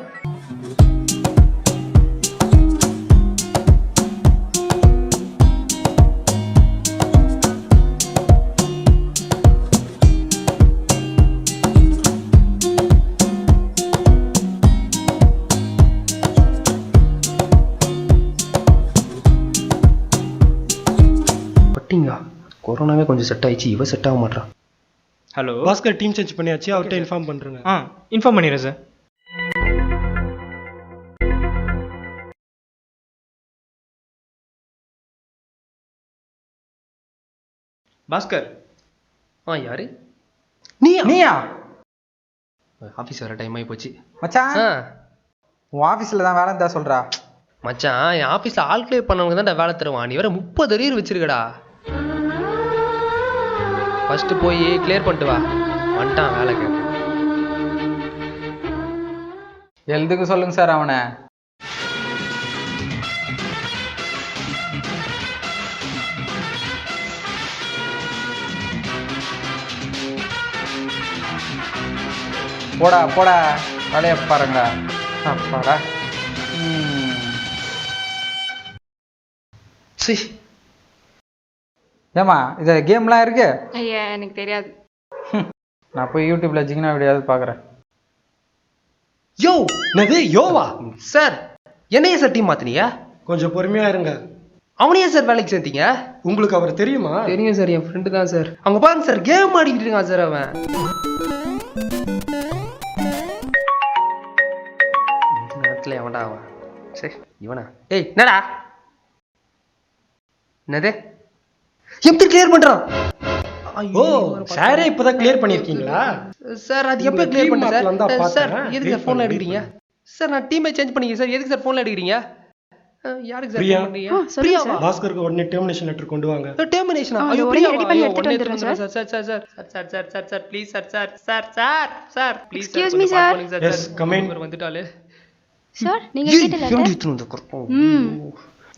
கொரோனாவே கொஞ்சம் செட் ஆயிடுச்சு, இவ செட் ஆக மாட்டான். ஹலோ பாஸ்கர், டீம் சேஞ்ச் பண்ணியாச்சு, அவர்கிட்ட இன்ஃபார்ம் பண்ணுறேங்க. இன்ஃபார்ம் பண்ணிடுறேன் சார். பாஸ்கர். யாரு? நீயா? ஆஃபீஸ் வர டைம் ஆகி போச்சு மச்சான். உன் ஆஃபீஸில் தான் வேலை இருந்தா சொல்கிறா. மச்சான் என் ஆஃபீஸில் ஆல் கிளியர் பண்ணவங்க தான் வேலை தருவான். நீ வேற 30 அரியர் வச்சிருக்கடா. ஃபர்ஸ்ட் போய் கிளியர் பண்ணிட்டு வா. வந்துட்டான் வேலை கேட்க. எழுதுக்கு சொல்லுங்க சார் அவனை. போடா போடா வேலையை பாருங்கடா. அப்பாடா. சரி ஏமா இது கேம்லாம் இருக்கு? ஐயா எனக்கு தெரியாது. நான் போய் யூடியூப்ல ஜிகினா வீடியோவது பார்க்குறேன். யோ என்னது யோவா? சார் என்னைய சார் டீம் மாத்தினியா? கொஞ்சம் பொறுமையா இருங்க. அவனையே சார் வேலைக்கு சேர்த்தீங்க? உங்களுக்கு அவர் தெரியுமா? தெரியும் சார், என் ஃப்ரெண்டு தான் சார். அவங்க பாருங்க சார் கேம் ஆடிக்கிட்டு இருக்கான் சார் அவன். இந்த நேரத்தில் எவன்டா அவன்? சரி இவனா? ஏய் என்னடா? என்னது எப்படி கிளியர் பண்றான்? ஓ சாரே இப்பதான் கிளியர் பண்ணிருக்கீங்களா? சார் அது எப்போ கிளியர் பண்ண சார்? சார் எதுக்கு சார் ஃபோன்ல எடுக்கிறீங்க? சார் நான் டீமை சேஞ்ச் பண்ணிக்கிறேன் சார். எதுக்கு சார் ஃபோன்ல எடுக்கிறீங்க? யாருக்கு சார் ஃபோன் பண்றீங்க? பிரியாவா? பாஸ்கருக்கு உடனே டெர்மினேஷன் லெட்டர் கொண்டு வாங்க. டெர்மினேஷனா? ஐயோ பிரியா ரெடி பண்ணி எடுத்துட்டு வந்துறேன் sir. Sir sir sir sir sir sir sir please sir sir sir sir sir please sir. Excuse me sir. Yes come in. வந்துட்டாலே சார் நீங்க கேட்ட லெட்டர். எப்படி எடுத்துட்டு வந்த கர்ப்பம்?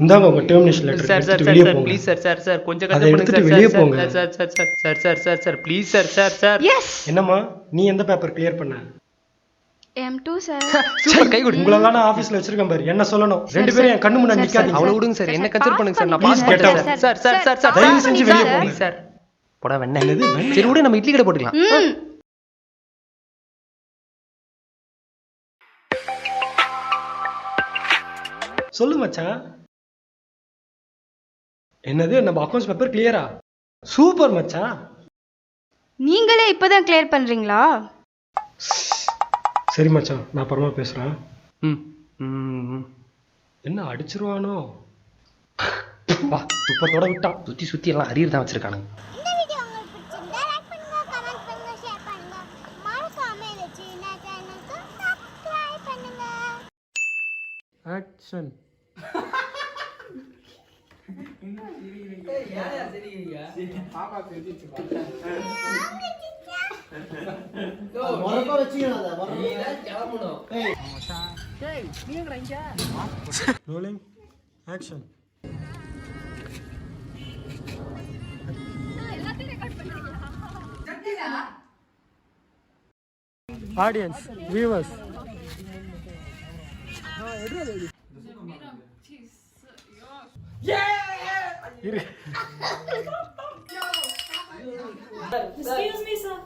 இந்தாங்க உங்க termination letter. Sir sir sir please sir sir sir கொஞ்சம் கரெக்ட் பண்ணுங்க சார். வெளிய போங்க. Sir sir sir sir sir sir sir please sir sir sir. Yes. என்னம்மா நீ எந்த பேப்பர் கிளியர் பண்ண? M2 sir. சூப்பர் கை கொடு. உங்கள தான ஆபீஸ்ல வச்சிருக்கேன் பாரு. என்ன சொல்லணும்? ரெண்டு பேரும் என் கண்ணு முன்னாடி நிக்காதீங்க. அவளை விடுங்க சார். என்ன கன்சிடர் பண்ணுங்க சார். நான் Please பாஸ் get out. பண்றேன் சார். சார் சார் சார் தயவு செஞ்சு வெளிய போங்க. Please sir. போடா வெண்ணெய். என்னது? சரி விடு நம்ம இட்லி கடை போட்டுக்கலாம். சொல்லு மச்சான். என்னது நம்ம அக்கவுண்ட்ஸ் பேப்பர் கிளியரா? சூப்பர் மச்சான். நீங்களே இப்பதான் கிளியர் பண்றீங்களா? சரி மச்சான் நான் அப்புறமா பேசுறேன். ம் ம் என்ன அடிச்சிருவானோ? வா துப்பத்தோட விட்டான். சுற்றி சுற்றி எல்லாம் அரியர் தான் வச்சுருக்கானுங்க. இந்த வீடியோ உங்களுக்கு பிடிச்சிருந்தா லைக் பண்ணுங்க, கமெண்ட் பண்ணுங்க, ஷேர் பண்ணுங்க. மறக்காம இந்த சின்ன சேனலுக்கு சப்ஸ்கிரைப் பண்ணுங்க. Action. Rolling action. Audience viewers Excuse me, sir.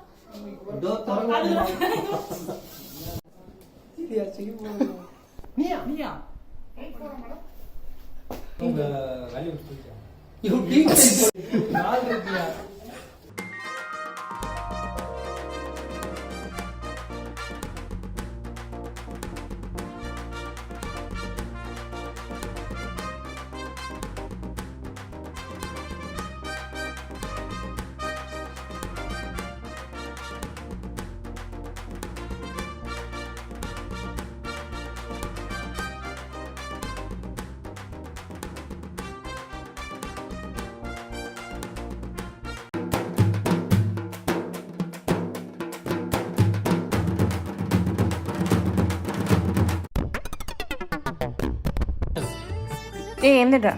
ஏய் என்னடா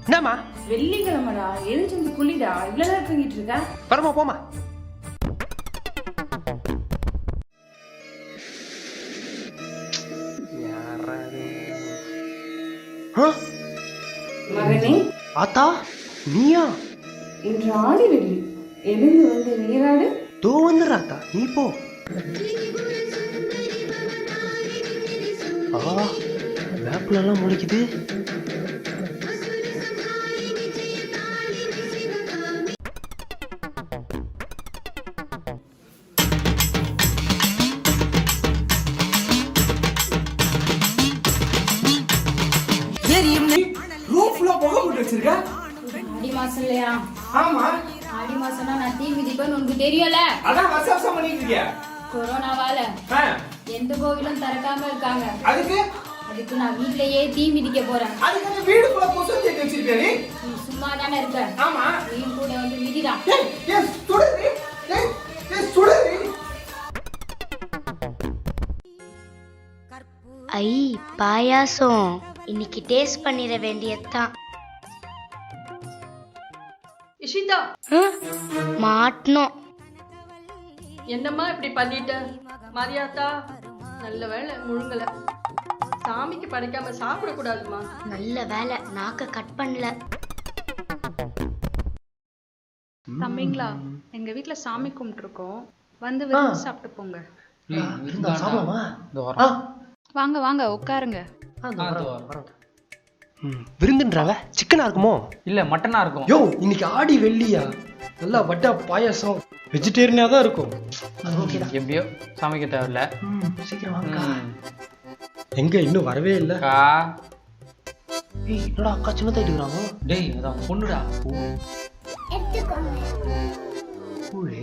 என்னம்மா? வெள்ளிக்கிழமைடா, எழுந்து வந்து குளிடா. இவ்வளவு நேரம் தூங்கிட்டு இருக்க? வரமா போமா. மகனே, ஆத்தா நீயா? இன்று ஆடி வெள்ளி, எழுந்து வந்து நீராடு. தோ வந்துடுறாத்தா, நீ போ. வேப்பிலெல்லாம் முளைக்குது. ஆடி மாசம் இல்லையா? ஆமா, ஆடி மாசம்னா நான் தீ மிதிப்பேன்னு உனக்கு தெரியல. அதான் வருஷம் பண்ணிட்டு இருக்கியா? கொரோனாவால எந்த கோவிலும் திறக்காம இருக்காங்க. அதுக்கு நான் வீட்லயே தீ மிதிக்க போறேன். அதுக்கு வீடுக்குள்ள கொசு தேடி வச்சிருக்கியா நீ? நீ சும்மா தானே இருக்க. ஆமா, நீ கூட வந்து மிதிடா. ஐ பாயாசம் இன்னைக்கு டேஸ்ட் பண்ணிட வேண்டியதுதான். இஷிதா, மாட்டணும். என்னம்மா இப்படி பண்ணிட்ட? மரியாதா, நல்ல வேளை முழுங்கல. சாமிக்கு படைக்காம சாப்பிட கூடாதுமா. நல்ல வேலை நாக்க கட் பண்ணல. தம்பிங்களா, எங்க வீட்ல சாமி கும்பிட்டுருக்கோம், வந்து விருந்து சாப்பிட்டு போங்க. வாங்க வாங்க உட்காருங்க. விருந்துன்றாவ சிக்கனா இருக்குமோ? இல்ல மட்டனா இருக்கும். யோ இன்னைக்கு ஆடி வெள்ளியா? நல்லா வட்டா பாயாசம் வெஜிடேரியனா தான் இருக்கும். எப்படியோ சமைக்க தேவையில்ல. சீக்கிரம் வாங்க. எங்க இன்னும் வரவே இல்ல? என்னடா அக்கா சின்னதா எடுக்கிறாங்க? டேய் அதான் பொண்ணுடா. கூழு.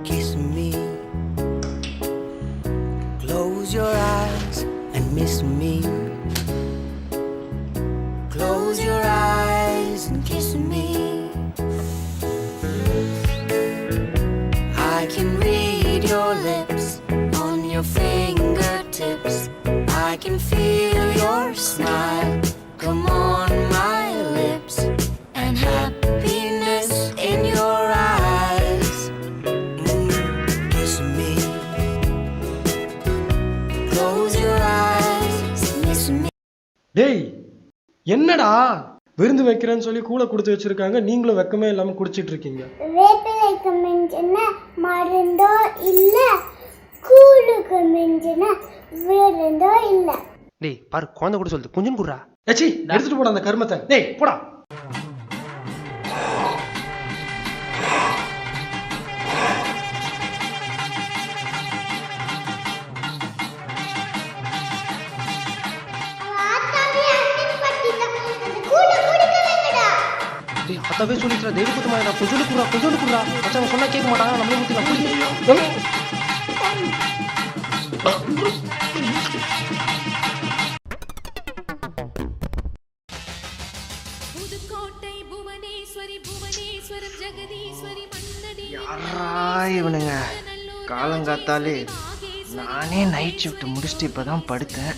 Kiss me. Close your eyes and miss me. Close your eyes and kiss me. I can read your lips on your fingertips. I can feel your smile come on my lips and happiness in your eyes. Kiss me. Close your eyes, miss me. டேய் என்னடா விருந்து வைக்கிறேன்னு சொல்லி கூளை கொடுத்து வச்சிருக்காங்க, நீங்களும் வெக்கமே இல்லாம குடிச்சிட்டு இருக்கீங்க. வேப்பிலைக்கு மிஞ்சின மருந்தோ இல்ல, கூழுக்கு மிஞ்சின விருந்தோ இல்ல. டேய் பாரு குழந்தை கூட சொல்லுது, கொஞ்சம் குடுறா. ஏச்சி எடுத்துட்டு போடா அந்த கருமத்தை. டேய் போடா. அதாவே சொல்லிட்டு தெய்வ குத்தமா கொஞ்சோண்டு குடுறா மச்சான் சொன்னா கேட்க மாட்டாங்க நம்மளே ஊத்திக்கலாம். யாரா இவனுங்க காலங்காத்தாலே நானே நைட் ஷிஃப்ட் முடிச்சுட்டு இப்பதான் படுத்தேன்.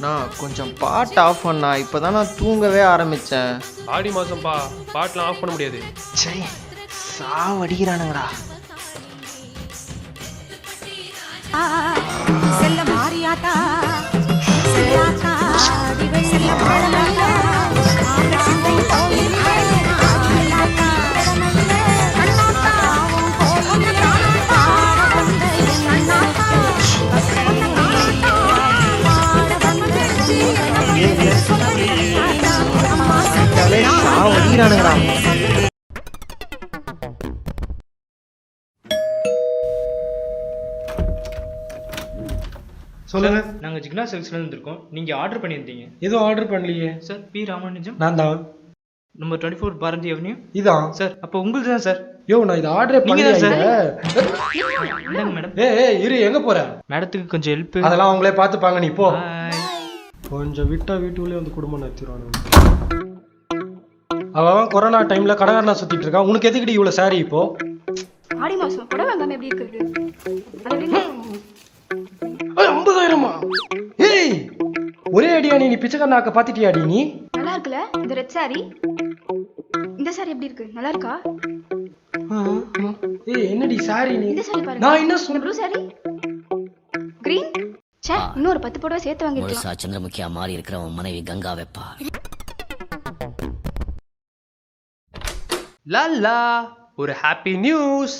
நான் கொஞ்சம் பாட்டு ஆஃப் பண்ணா இப்பதான் நான் தூங்கவே ஆரம்பிச்சேன். ஆடி மாசம்பா பாட்டுலாம் ஆஃப் பண்ண முடியாது. சை சாவடிக்கிறானுங்கடா. செல்ல மாறியாத்தா செல்லாத்தா செல்ல பழமாத்தா சாவடிக்கிறானுங்கடா. சொல்லுங்க. நாங்கள் ஜிக்னா சில்க்ஸ்லேருந்து இருக்கோம். நீங்கள் ஆர்டர் பண்ணியிருந்தீங்க. எதுவும் ஆர்டர் பண்ணலையே சார் பி ராமானுஜம். நான் தான். Number 24 Bharathi avenue. இதான் சார் அப்போ உங்களுக்கு தான் சார். யோ நான் இது ஆர்டரே பண்ணல சார். இல்லைங்க மேடம். ஏய் இரு எங்க போற? மேடத்துக்கு கொஞ்சம் ஹெல்ப். அதெல்லாம் அவங்களே பார்த்துப்பாங்க, நீ போ. கொஞ்சம் விட்டா வீட்டுக்குள்ளே வந்து குடும்பம் நடத்திடுவானுங்க. அவன் கொரோனா டைம்ல கடைக்காரனா சுத்திட்டு இருக்கான். உனக்கு எதுக்கிட்டு இவ்வளவு சாரி இப்போ? ஆடி மாசம் புடவை வாங்காம எப்படி இருக்குது? 50,000மா? ஏய் ஒரே அடியா நீ பிச்சைக்காரனாக்க பாத்துட்டியாடி நீ? நல்லா இருக்குல்ல இந்த ரெட் சாரி? இந்த சாரி எப்படி இருக்கு? நல்லா இருக்கா? ஏய் என்னடி சாரி நீ? இந்த சாரி பாருங்க. நான் என்ன சொல்றேன்? Blue sorry? கிரீன்? சே இன்னொரு 10 புடவை சேர்த்து வாங்கிக்கலாம். முழுசா சந்திரமுகியா மாறி இருக்கிற உன் மனைவி கங்கா வெப்பா. லாலா ஒரு ஹாப்பி நியூஸ்.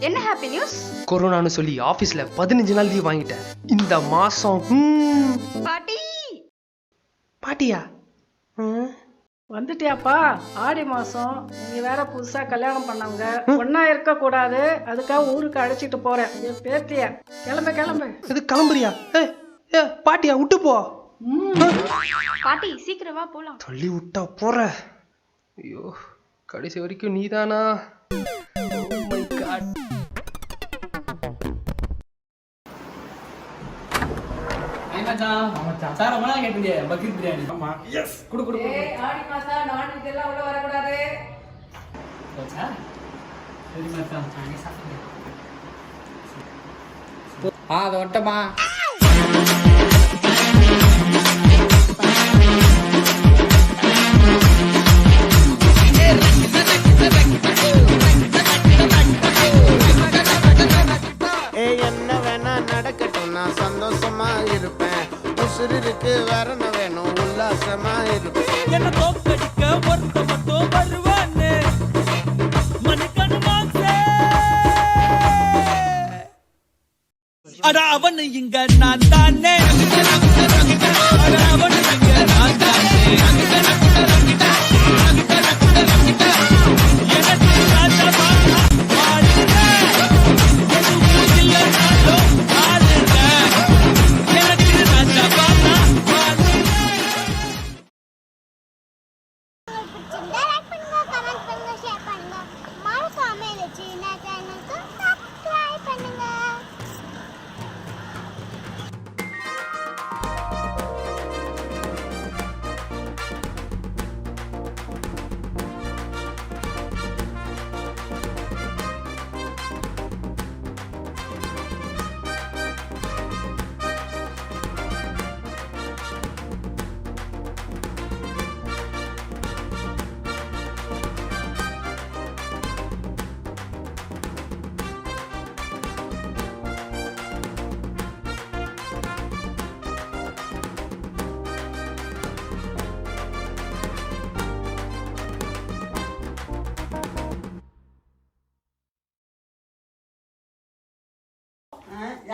என்ன ஹாப்பி நியூஸ்? கொரோனான்னு சொல்லி ஆபீஸ்ல 15 நாள் லீவ் வாங்கிட்டேன். இந்த மாசம் பாட்டி பாட்டியா வந்துட்டியாப்பா? ஆடி மாசம் நீங்க வேற புதுசா கல்யாணம் பண்ணவங்க ஒன்னா இருக்க கூடாது, அதுக்காக ஊருக்கு அழைச்சிட்டு போறேன். என் பேத்திய கிளம்பு. இது கிளம்புறியா? ஏ பாட்டியா விட்டு போ. பாட்டி சீக்கிரம் வா போலாம். தள்ளி விட்டா போற. ஐயோ கடைசி வரைக்கும் நீதானா? Oh my God. சார் ரொம்ப நாள் கேட்டீங்க பக்கெட் பிரியாணி. ஆமா எஸ் குடு ஆடி மாசம் நான்வெஜ் எல்லாம் உள்ள வரக்கூடாது. சரி மச்சான் நானே சாப்பிடுறேன். அதை வட்டமா என்ன வேணா நடக்கட்டும், நான் சந்தோஷமா இருப்பேன். உசுருக்கு வரண வேணும், உல்லாசமா இருப்பேன். என்ன தோக்கடிக்க ஒருத்த மட்டும் வருவானே மனுக்கனு மாசே. அட அவன் இங்க நான் தானே, அட அவன் இங்க நான் தானே. எனக்கு ராஜமா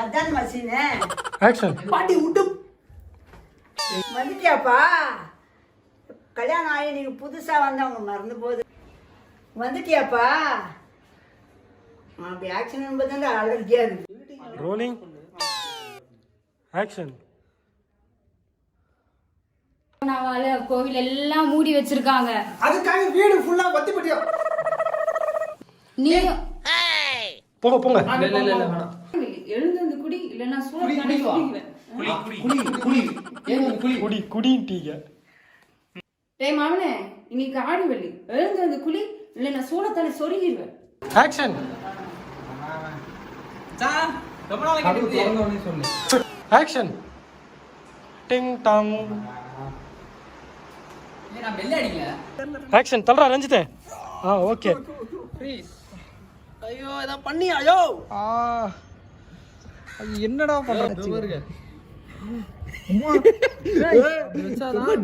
அதான் மசீனு ஆக்ஷன். பாட்டி விட்டு வந்துட்டியாப்பா? கல்யாணம் ஆகி நீங்க புதுசா வந்தவங்க மறந்து போகுது. வந்துட்டியாப்பா? அப்படி ஆக்ஷன் என்பது அலர்ஜியா இருக்கு. Rolling action. கோவில் எல்லாம் மூடி வச்சிருக்காங்க. அதுக்காக வீடு ஃபுல்லா வத்தி பட்டியா? நீ போங்க போங்க. எழுந்து வந்து குடி இல்லைன்னா குடி குடின்ட்டீங்க. டேய் மாமனே, இன்னைக்கு ஆடி வெள்ளி, எழுந்து வந்து குளி இல்லைன்னா சூளத்தாலே சொருகிடுவேன். Action. Action. Ding dong. Action. தல்றா ரஞ்சிதே. ஓகே. ஐயோ இத பண்ணியா? ஐயோ என்னடா பண்ற?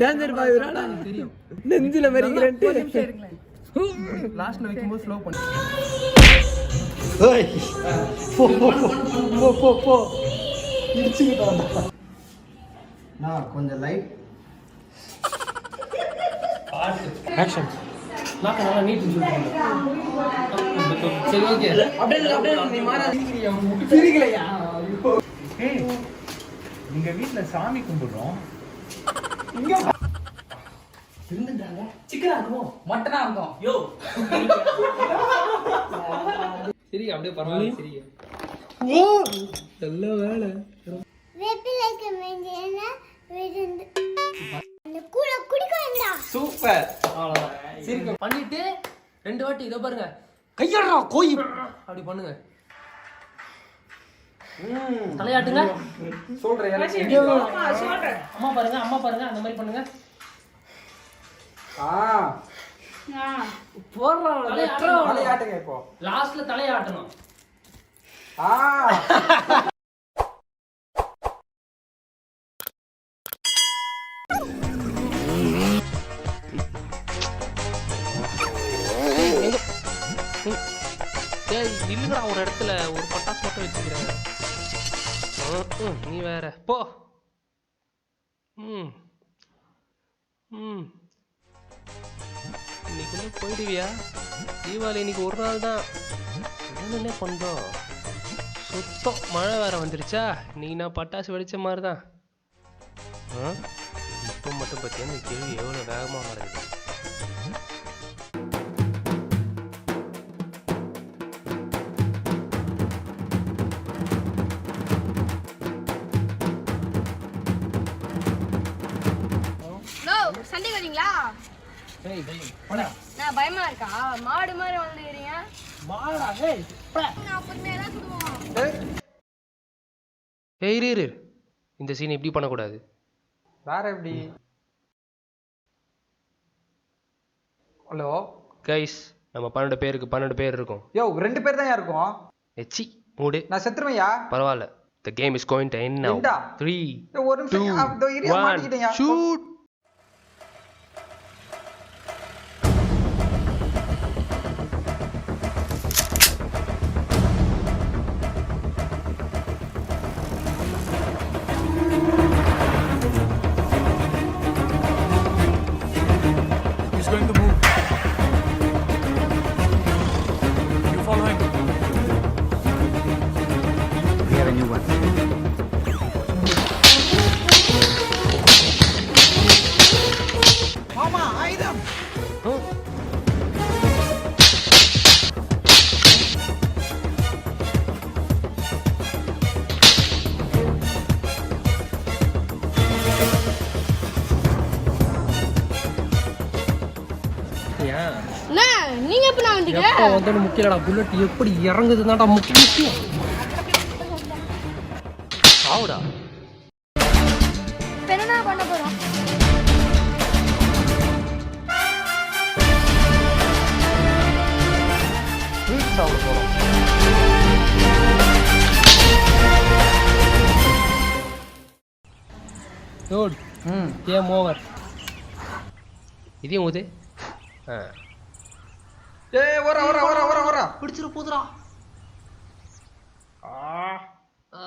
டேஞ்சர் பாயுறாடா. தெரியும். நெஞ்சில மரிக்கிறேன். லாஸ்ட்ல வைக்கும்போது ஸ்லோ பண்ணு. ஏய் போ இடிச்சுக்கிட்டா. நான் கொஞ்சம் லைட். ஆக்ஷன். நான் நல்லா நீட் சொல்றேன். சரி ஓகே. அப்படியே நீ மாறா சிரிக்கலையா? ஏய் நீங்க வீட்ல சாமி கும்பிடுறோம். இங்க இருந்துட்டாங்க. சிக்கனா இருக்கும், மட்டனா இருக்கும். யோ சரி அப்படியே பரவாயில்லை. சரி ஓ நல்ல வேலை. வேப்பிலைக்கு மேஞ்சேனா விருந்து அந்த கூல குடிக்கங்கடா. சூப்பர். அவ்வளவுதான். சரி பண்ணிட்டு 2 வாட்டி இத பாருங்க. கையடா கோயி அப்படி பண்ணுங்க. தலையாட்டுங்க. சொல்றேன். அம்மா பாருங்க அந்த மாதிரி பண்ணுங்க. போறோம் தலையாட்டுங்க. இப்போ லாஸ்ட்ல தலையாட்டணும். இல்லடா ஒரு இடத்துல ஒரு பட்டாசு மட்டும் வச்சுக்கிறேன். நீ வேற போ. இன்னைக்குள்ள போயிடுவியா? தீபாவளி இன்னைக்கு ஒரு நாள் தான். என்ன பண்றோம்? சுத்தம் மழை வேற வந்துருச்சா? நீ நான் பட்டாசு வெடிச்ச மாதிரி தான். இப்போ மட்டும் பத்தியா இந்த கேள்வி எவ்வளவு வேகமா மறையுது. சண்டை வரீங்களா? நான் பயமா இருக்கா? மாடு மாதிரி வந்துக்கிறீங்க. இரு இந்த சீன் இப்படி பண்ணக்கூடாது. வேற எப்படி? ஹலோ கைஸ், நம்ம 12 பேருக்கு 12 பேர் இருக்கும். யோ 2 பேர் தான் இருக்கும். எச்சி மூடு. நான் செத்துருவேன்யா. பரவாயில்ல. The game is going to end now. 3 ஒரு நிமிஷம் அதோ இரியா மாட்டிக்கிட்டேன்யா. Shoot. Going to move. You follow him. We have a new one. Mama, ஆயுதம். நீங்க எப்ப வந்தீங்க? எப்போ வந்தோன்னு முக்கியலடா. புல்லட் எப்படி இறங்குதுதான்டா முக்கியம். ஆவுடா. என்ன பண்ண போறோம்? சாப்பிட போறோம். குட். Game over. இதையும் ஊது. ஏய் ஓரா பிடிச்சிரு போதுடா. ஏய்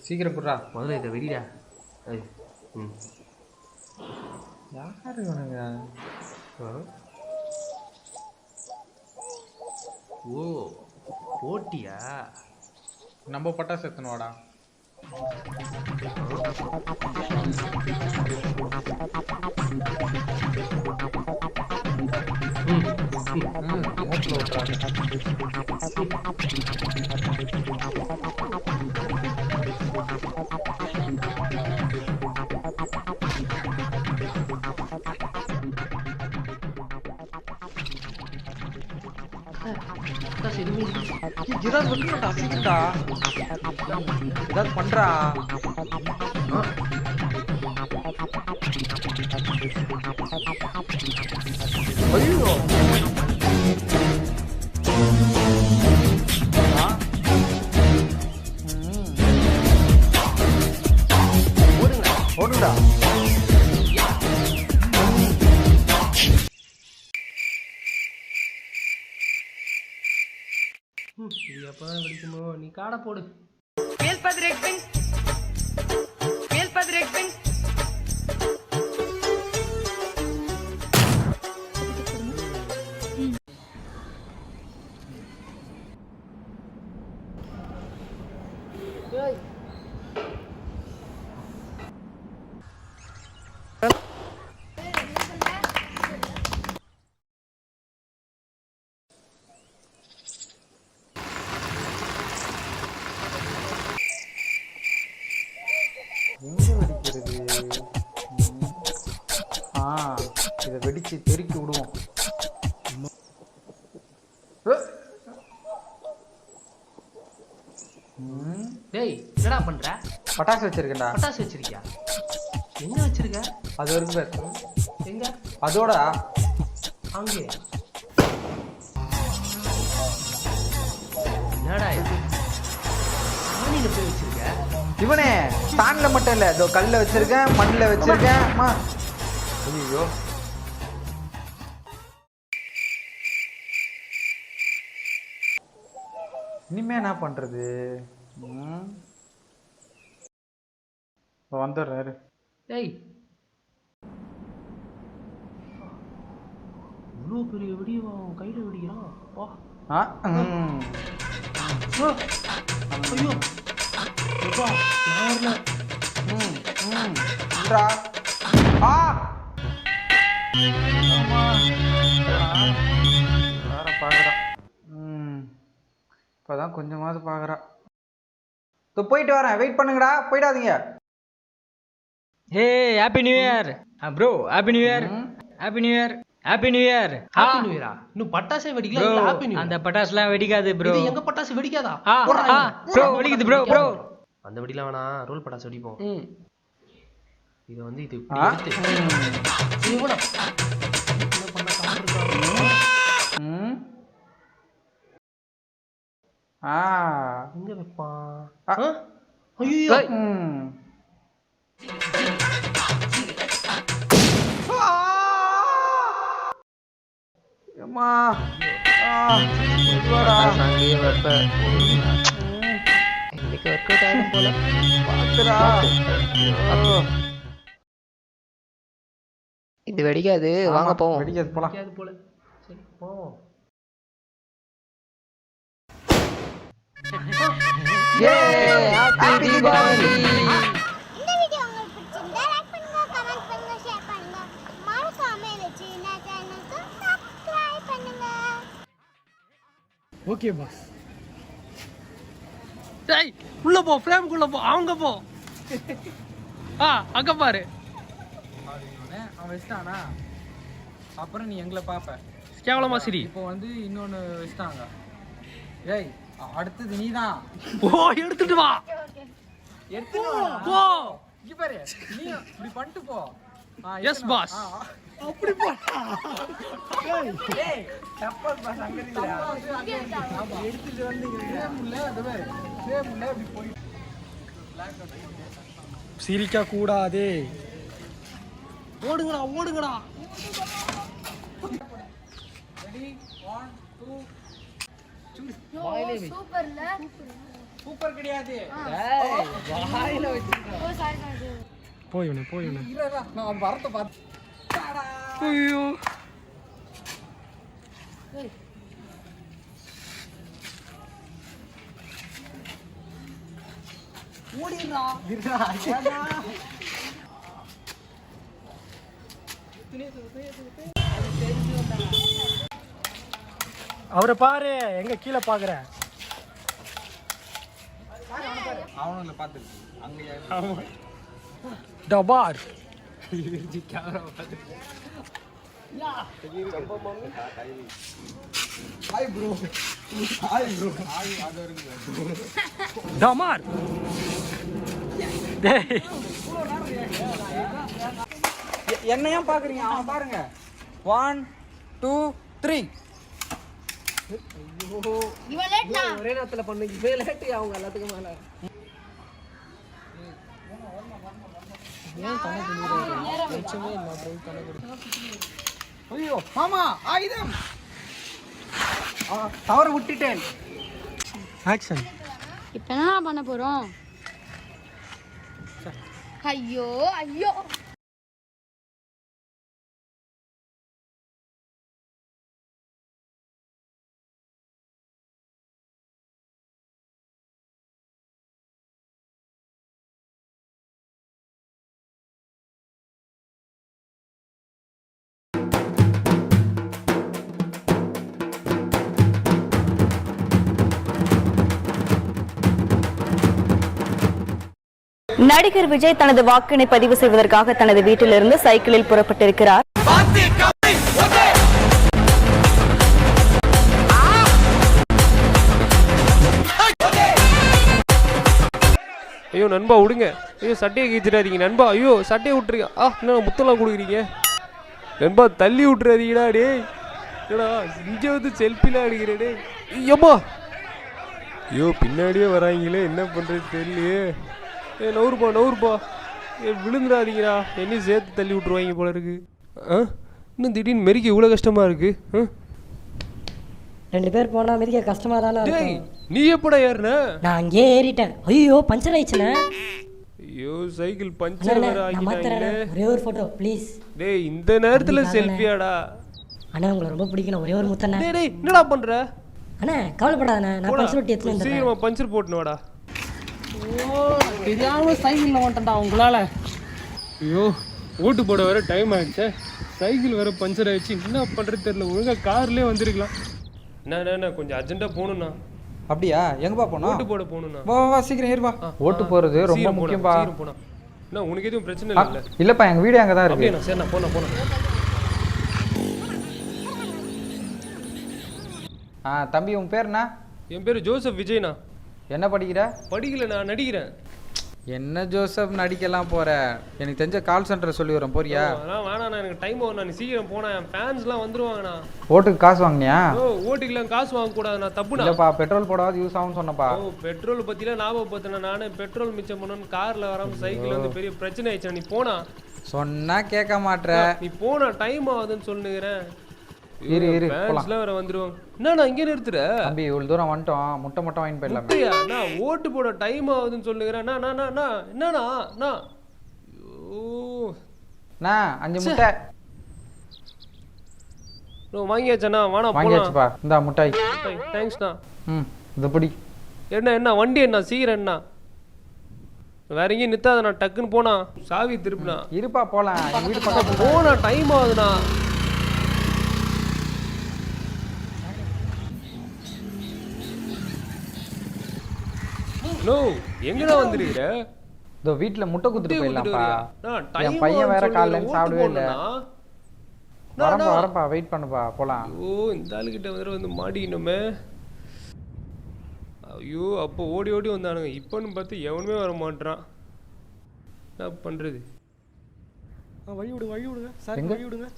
சீக்கிரம் குடுறா. முதல்ல இதை வெடிடா. ஏய் யாரு இவனுங்க? ஓ போட்டியா? நம்ம பட்டாசு எத்தனை வாடா. ஏதாவது வைக்கணும்டா, சீக்கிரம்டா. ஏதாவது பண்றா. ஐயோ ஓடுங்கடா. இது எப்பதான் வெடிக்குமோ? நீ காடை போடு. எங்க வெடிக்கிறது? இதை வெடிச்சு தெறிக்கி விடுவோம். டேய் என்னடா பண்ற? பட்டாசு வச்சிருக்கேன்டா. பட்டாசு வச்சிருக்கியா? எங்க வச்சிருக்க? அது வரைக்கும் பேர் எங்க? அதோட அங்கே. என்னடா இது? சாணியில போய் வச்சிருக்க? இவனே ஸ்டாண்ட்ல மட்டும் இல்ல, இதோ கல்ல வச்சிருக்கேன், மண்ணில் வச்சிருக்கேன். ஐயோ இனிமே என்ன பண்றது? வந்துடுறாரு. டேய் இவ்வளோ பெரிய வெடியை கையில் வெடிக்கிறான். வா. ஐயோ எப்பா நான் வரல. வேற பாக்குறா. இப்பதான் கொஞ்சமாவது பாக்குறா. போயிட்டு வரேன், வெயிட் பண்ணுங்கடா, போயிடாதீங்க. Hey happy new year bro. Happy new year. Happy new year. Happy new year. Happy new இயரா? இன்னும் பட்டாசே வெடிக்கல. இல்ல ஹாப்பி நியூ. அந்த பட்டாசுலாம் வெடிக்காது ப்ரோ. இது எங்க பட்டாசு வெடிக்காதா? ப்ரோ வெடிக்குது ப்ரோ. ப்ரோ அந்த வெடிலாம் வேணா, ரோல் பட்டாசு வெடிப்போம். இது வந்து இது எங்க வைப்பான்? ஐயோ அம்மா இன்னைக்கு ஒர்க் அவுட் ஆகும் போல. இது வெடிக்காது, வாங்க போவோம். வெடிக்காது, போலாம். போல. சரி போவோம். ஹாப்பி தீபாவளி. இந்த வீடியோ உங்களுக்கு பிடிச்சிருந்தா லைக் பண்ணுங்க, கமெண்ட் பண்ணுங்க, ஷேர் பண்ணுங்க. மறக்காம வெச்சினா சேனலுக்கு சப்ஸ்கிரைப் பண்ணுங்க. Okay boss. டேய் உள்ள போ, ஃப்ரேம்க்குள்ள போ. அவங்க போ. அங்க பாரு. அவன் வச்சிட்டானா, அப்புறம் நீ எங்களை பாப்ப. கேவலமா சரி. இப்போ வந்து இன்னொன்னு வச்சிட்டாங்க. ஏய் அடுத்தது நீதான். ஓ எடுத்துட்டு வா. எடுத்துட்டு போ. இங்க பாரு, நீ இப்படி பண்ணிட்டு போ. Yes boss. அப்படி போ. ஏய் தப்பா பாஸ், அங்க இல்ல. எடுத்துட்டு வந்தீங்க. இல்ல அது பாரு. சிரிக்க கூடாதே. ஓடுங்கடா ஓடுங்கடா. சூப்பர்ல சூப்பர் கிடையாது. போயிவனே போயிவனே. நான் வரத்தை பார்த்து. ஐயோ ஓடிடா. அவரை பாரு, எங்க கீழே பாக்குற. அவனுங்களை பார்த்து அங்கே டபார். கேமரா பார்த்து. டமார். என்ன ஏன் பாக்குறீங்க? அவன் பாருங்க. 1 2 3. இவன் லேட்னா ஒரே நேரத்துல பண்ணு. இவன் லேட்டு அவங்க எல்லாத்துக்கும் மேல. ஐயோ மாமா ஆயுதம். தவற விட்டுட்டேன். ஆக்ஷன். இப்போ என்ன பண்ண போறோம்? ஐயோ ஐயோ நடிகர் விஜய் தனது வாக்கினை பதிவு செய்வதற்காக தனது வீட்டிலிருந்து சைக்கிளில் புறப்பட்டிருக்கிறார். ஐயோ நண்பா விடுங்க. ஐயோ சட்டையை கீச்சிடாதீங்க நண்பா. ஐயோ சட்டையை விட்டுருங்க. என்ன முத்தெல்லாம் கொடுக்குறீங்க நண்பா? தள்ளி விட்டுறாதீங்கடா. டேய் ஏடா இங்கே வந்து செல்ஃபிலாம் எடுக்கிறேன். டே ஐயம்மா. ஐயோ பின்னாடியே வராங்களே, என்ன பண்ணுறது தெரியலையே. நவுறுப்பா நவுறுப்பா. விழுந்துடாதீங்கடா, என்னையும் சேர்த்து தள்ளி விட்ருவாங்க போல இருக்கு. இன்னும் திடீர்னு மெரிக்க இவ்வளோ கஷ்டமா இருக்கு. 2 பேர் போனா மிதிக்க கஷ்டமா தானே இருக்கும். நீ எப்படா ஏறின? நான் அங்கேயே ஏறிட்டேன். ஐயோ பஞ்சர் ஆயிடுச்சுண்ணே. ஐயோ சைக்கிள் பஞ்சர் வேற ஆகிட்டாங்களே. ஒரே ஒரு போட்டோ ப்ளீஸ். டேய் இந்த நேரத்துல செல்ஃபியாடா? அண்ணா உங்களை ரொம்ப பிடிக்கணும், ஒரே ஒரு முத்தண்ணே. டேய் என்னடா பண்ற? அண்ணா கவலைப்படாதண்ணே, நான் பஞ்சர் ஒட்டி எடுத்துட்டு வந்துறேன். சீக்கிரமா பஞ்சர் போட்டுனு வாடா. தெரியாம சைக்கிள்ல ஓட்டண்டா உங்களால. ஐயோ ஓட்டு போட வர டைம் ஆயிடுச்சு, சைக்கிள் வேற பஞ்சர் ஆயிடுச்சு. என்ன பண்றது தெரியல. ஒழுங்கா கார்லயே வந்திருக்கலாம். என்ன கொஞ்சம் அர்ஜென்ட்டா போகணும்ண்ணா. அப்படியா? எங்கப்பா போனோம்? ஓட்டு போட போகணும்ண்ணா. வா வா சீக்கிரம் ஏறு வா. ஓட்டு போறது ரொம்ப முக்கியம்பா. சீக்கிரம் போனா. என்ன உனக்கு எதுவும் பிரச்சனை இல்ல? இல்லப்பா எங்க வீடு அங்க தான் இருக்கு. அப்படியே சரி நான் போனா. தம்பி உன் பேர் என்ன? என் பேரு ஜோசப் விஜய்ண்ணா. என்ன படிக்கிற? படிக்கல, நான் நடிக்கிறேன். என்ன ஜோசப் நடிக்கலாம் போற? எனக்கு தெரிஞ்ச கால் சென்டர் சொல்லி வரேன், போறியா? வேணாண்ணா, எனக்கு டைம் ஆகும். நான் சீக்கிரம் போனா என் ஃபேன்ஸ்லாம் வந்துருவாங்கண்ணா. ஓட்டுக்கு காசு வாங்கினியா? ஓட்டுக்கெல்லாம் காசு வாங்க கூடாதுண்ணா, தப்புண்ணா. இல்லப்பா பெட்ரோல் போடாது யூஸ் ஆகும்னு சொன்னப்பா. பெட்ரோல் பத்திலாம் ஞாபகப்படுத்தினா நானே பெட்ரோல் மிச்சம் பண்ணணும்னு கார்ல வராம சைக்கிள் வந்து பெரிய பிரச்சனை ஆயிடுச்சு. நீ போனா சொன்னா கேட்க மாட்டற. நீ போனா டைம் ஆகுதுன்னு சொல்லுகிறேன். இரு ஃபேன்ஸ்லாம் வேற வந்துருவாங்க. என்ன இங்கே நிறுத்துற? தம்பி இவ்வளவு தூரம் வந்துட்டோம், முட்டை வாங்கி போயிடலாம். நான் ஓட்டு போட டைம் ஆகுதுன்னு சொல்லுகிறேன். என்னண்ணா நான் 5 முட்டை வாங்கியாச்சாண்ணா? வாணா வாங்கியாச்சுப்பா. இந்த முட்டாய். தேங்க்ஸ்ண்ணா. இது பிடி. என்ன வண்டி என்ன சீக்கிரம் என்ன? வேற எங்கேயும் நித்தாத, நான் டக்குன்னு போனா சாவி திருப்பினா. இருப்பா போலாம், வீடு பக்கத்துல போனா டைம் ஆகுதுண்ணா. எங்கடா வந்துருக்கிற? இதோ வீட்ல முட்டை குத்துட்டு போயிடலாம்ப்பா. என் பையன் வேற காலைல சாப்பிடவே இல்லை. வரப்பா வெயிட் பண்ணுப்பா போலாம். ஐயோ இந்த ஆளுகிட்ட வந்து மாட்டிக்கணுமே. ஐயோ அப்போ ஓடி வந்தானுங்க, இப்போன்னு பார்த்து எவனுமே வர மாட்டான். என்ன பண்றது? வழி விடுங்க சார், வழி விடுங்க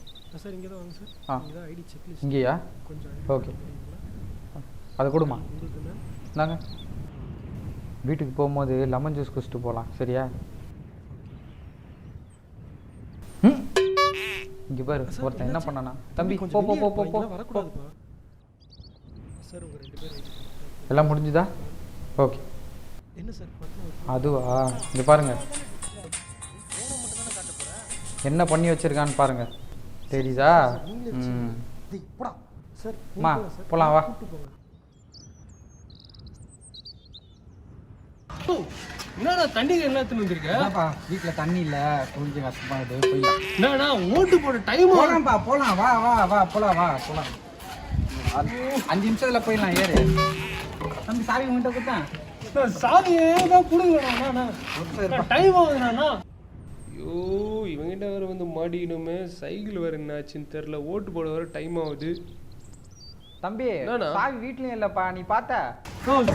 சார். இங்கே தான் வாங்க சார். இங்கே தான் ஐடி செக்லிஸ்ட். இங்கேயா? ஓகே அது கொடுமா. நாங்க வீட்டுக்கு போகும்போது லெமன் ஜூஸ் குடிச்சிட்டு போகலாம், சரியா? இங்கே பாரு, ஒருத்தன் என்ன பண்ணானா? தம்பி போ போ போ போ போ. வரக்கூடாதுப்பா சார். உங்க 2 பேரும் எல்லாம் முடிஞ்சுதா? ஓகே. என்ன சார் அதுவா, இங்கே பாருங்க என்ன பண்ணி வச்சிருக்கான்னு பாருங்க, தெரியுதா? அம்மா போலாம் வா. என்னடா தண்ணி எல்லாத்துன்னு வந்திருக்க? வீட்டில் தண்ணி இல்லை, கொஞ்சம் கஷ்டமாகுது, போயிடலாம். என்னடா ஓட்டு போட டைம் போலாம்ப்பா, போலாம் வா வா வா போலாம் வா போலாம். 5 நிமிஷத்துல போயிடலாம், ஏறு. தம்பி சாவி உங்கள்கிட்ட கொடுத்தேன். சாவியே தான் கொடுங்கண்ணா. டைம் ஆகுதுண்ணா. ஐயோ இவங்கிட்ட வேற வந்து மாட்டிக்கணுமே. சைக்கிள் வேற என்ன ஆச்சுன்னு தெரியல. ஓட்டு போட வேற டைம் ஆகுது. தம்பி சாவி வீட்லயும் இல்லப்பா, நீ பார்த்த?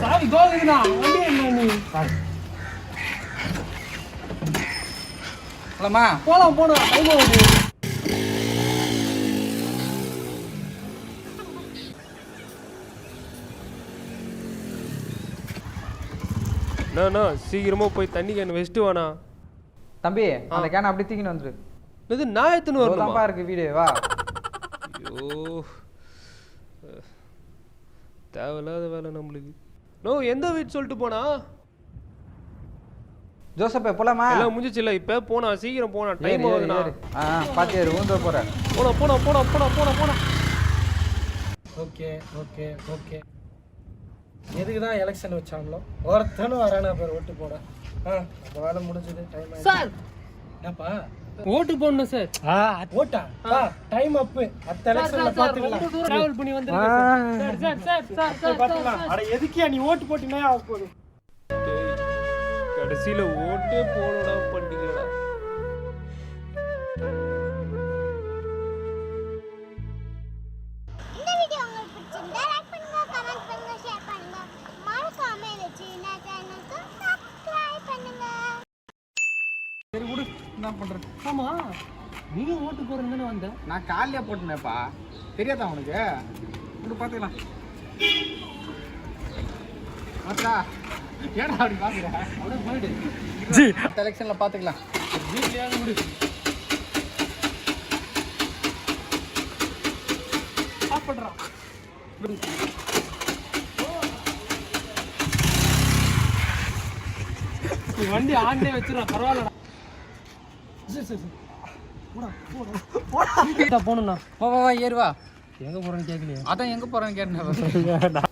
சாவி கோகுதுண்ணா. வண்டி என்ன நீ? போலாமா? போலாம் டைம் ஆகுது. அண்ணா சீக்கிரமா போய் தண்ணி கேன் வச்சுட்டு வாண்ணா. தம்பி அந்த கேன் அப்படி தூக்கின்னு வந்துரு. இது நான் எத்தனை வரணுமா? இருக்கு வீடு, வா. ஐயோ தேவையில்லாத வேலை நம்மளுக்கு. நோ எந்த வீட்டு சொல்லிட்டு போனா? ஜோசப்பே போலாமா? எல்லாம் முடிஞ்சிச்சு இல்ல? இப்ப போனா, சீக்கிரம் போனா, டைம் ஆகுதுண்ணா. பாத்து ஏறு, ஊந்த போறேன். போனா போனா போனா போனா போனா போனா. Okay okay okay. எதுக்கு தான் எலெக்ஷன் வச்சாங்களோ? ஒருத்தனும் வரானா பேர் ஓட்டு போட. அந்த வேலை முடிஞ்சது, டைம் ஆயிடுச்சு. சார் என்னப்பா ஓட்டு போடணும் சார். ஓட்டா டைம் அப். அடுத்த எலெக்ஷன்ல பாத்துக்கலாம். டிராவல் பண்ணி வந்திருக்கேன் சார். சார் சார் சார் பாத்துக்கலாம். அட எதுக்கியா நீ ஓட்டு போட்டினே ஆக போகுது. கடைசியில ஓட்டே போடடா பண்ணிக்கடா. இந்த வீடியோ உங்களுக்கு பிடிச்சிருந்தா லைக் பண்ணுங்க, கமெண்ட் பண்ணுங்க, ஷேர் பண்ணுங்க. மறக்காம இந்த சின்ன சேனலுக்கு சப்ஸ்கிரைப் பண்ணுங்க. சரி விடு, என்ன பண்ற? ஆமா நீங்க ஓட்டு போறீங்கன்னு வந்த. நான் காலையில போட்டுனேப்பா, தெரியாதா உனக்கு? விடு பாத்துக்கலாம். மாத்தா ஏடா அப்படி பாக்குற? அப்படியே போயிடு ஜி. எலெக்ஷன்ல பாத்துக்கலாம். வீட்லயாவது விடு. சாப்பிடுறான். நீ வண்டி ஆண்டே வச்சிடலாம், பரவாயில்லடா. சரி சரி போடா போகணும்ண்ணா. வா வா வா ஏறு வா. எங்க போறேன்னு கேட்கலையா? அதான் எங்க போறேன்னு கேட்டேன்.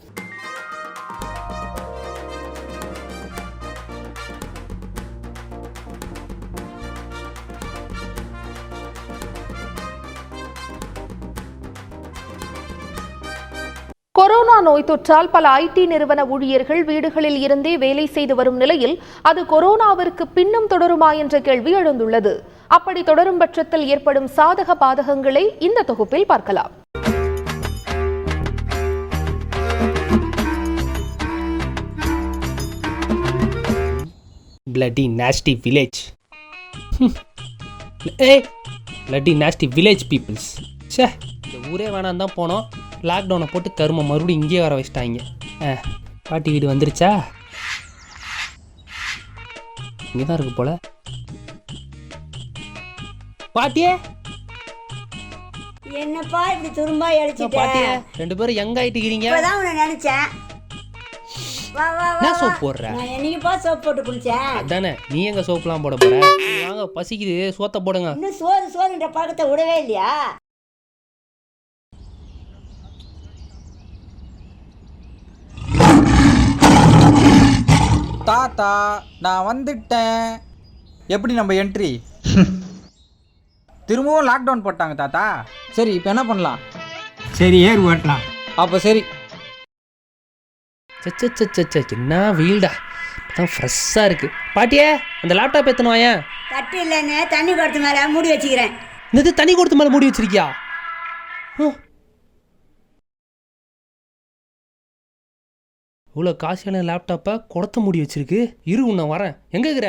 கொரோனா நோய் தொற்றால் பல ஐடி நிறுவன ஊழியர்கள் வீடுகளில் இருந்தே வேலை செய்து வரும் நிலையில் அது கொரோனாவிற்கு பின்னும் தொடருமா என்ற கேள்வி எழுந்துள்ளது. அப்படி தொடரும் பட்சத்தில் ஏற்படும் சாதக பாதகங்களை இந்த தொகுப்பில் பார்க்கலாம். Bloody nasty village. Hey, bloody nasty village peoples. ச்சே, இந்த ஊரே வேணாம் தான் போனோம். லாக்டவுனை போட்டு கருமை மறுபடியும் இங்கேயே வர வச்சிட்டாங்க. பாட்டி வீடு வந்துருச்சா? இங்கே தான் இருக்கு போல. பாட்டியே என்னப்பா இப்படி துரும்பா அடிச்சிட்ட? பாட்டியே 2 பேரும் எங்க ஆயிட்டுக்கிறீங்க? இப்பதான் உன்னை நினைச்சேன். வா வா வா. நான் சோப் போடுறேன். நான் என்னைக்குப்பா சோப் போட்டு குளிச்சேன்? அதானே, நீ எங்க சோப்லாம் போட போற? வாங்க பசிக்குது, சோத்த போடுங்க. இன்னும் சோறுன்ற பழக்கத்தை விடவே இல்லையா? தாத்தா நான் வந்துட்டேன். எப்படி நம்ம என்ட்ரி? திரும்பவும் லாக்டவுன் போட்டாங்க தாத்தா. சரி இப்போ என்ன பண்ணலாம்? சரி ஏறு ஓட்டலாம். அப்போ சரி. என்ன வீல்டா, தான் ஃப்ரெஷ்ஷாக இருக்கு. பாட்டியே அந்த லேப்டாப் எத்தனை வாயேன்? தட்டு இல்லைன்னு தண்ணி கொடுத்து மேலே மூடி வச்சுக்கிறேன். இது தண்ணி கொடுத்து மேலே மூடி வச்சிருக்கியா? இவ்வளோ காசியான லேப்டாப்பை குடத்த மூடி வச்சிருக்கு. இரு உன்னை வரேன். எங்கே இருக்கிற?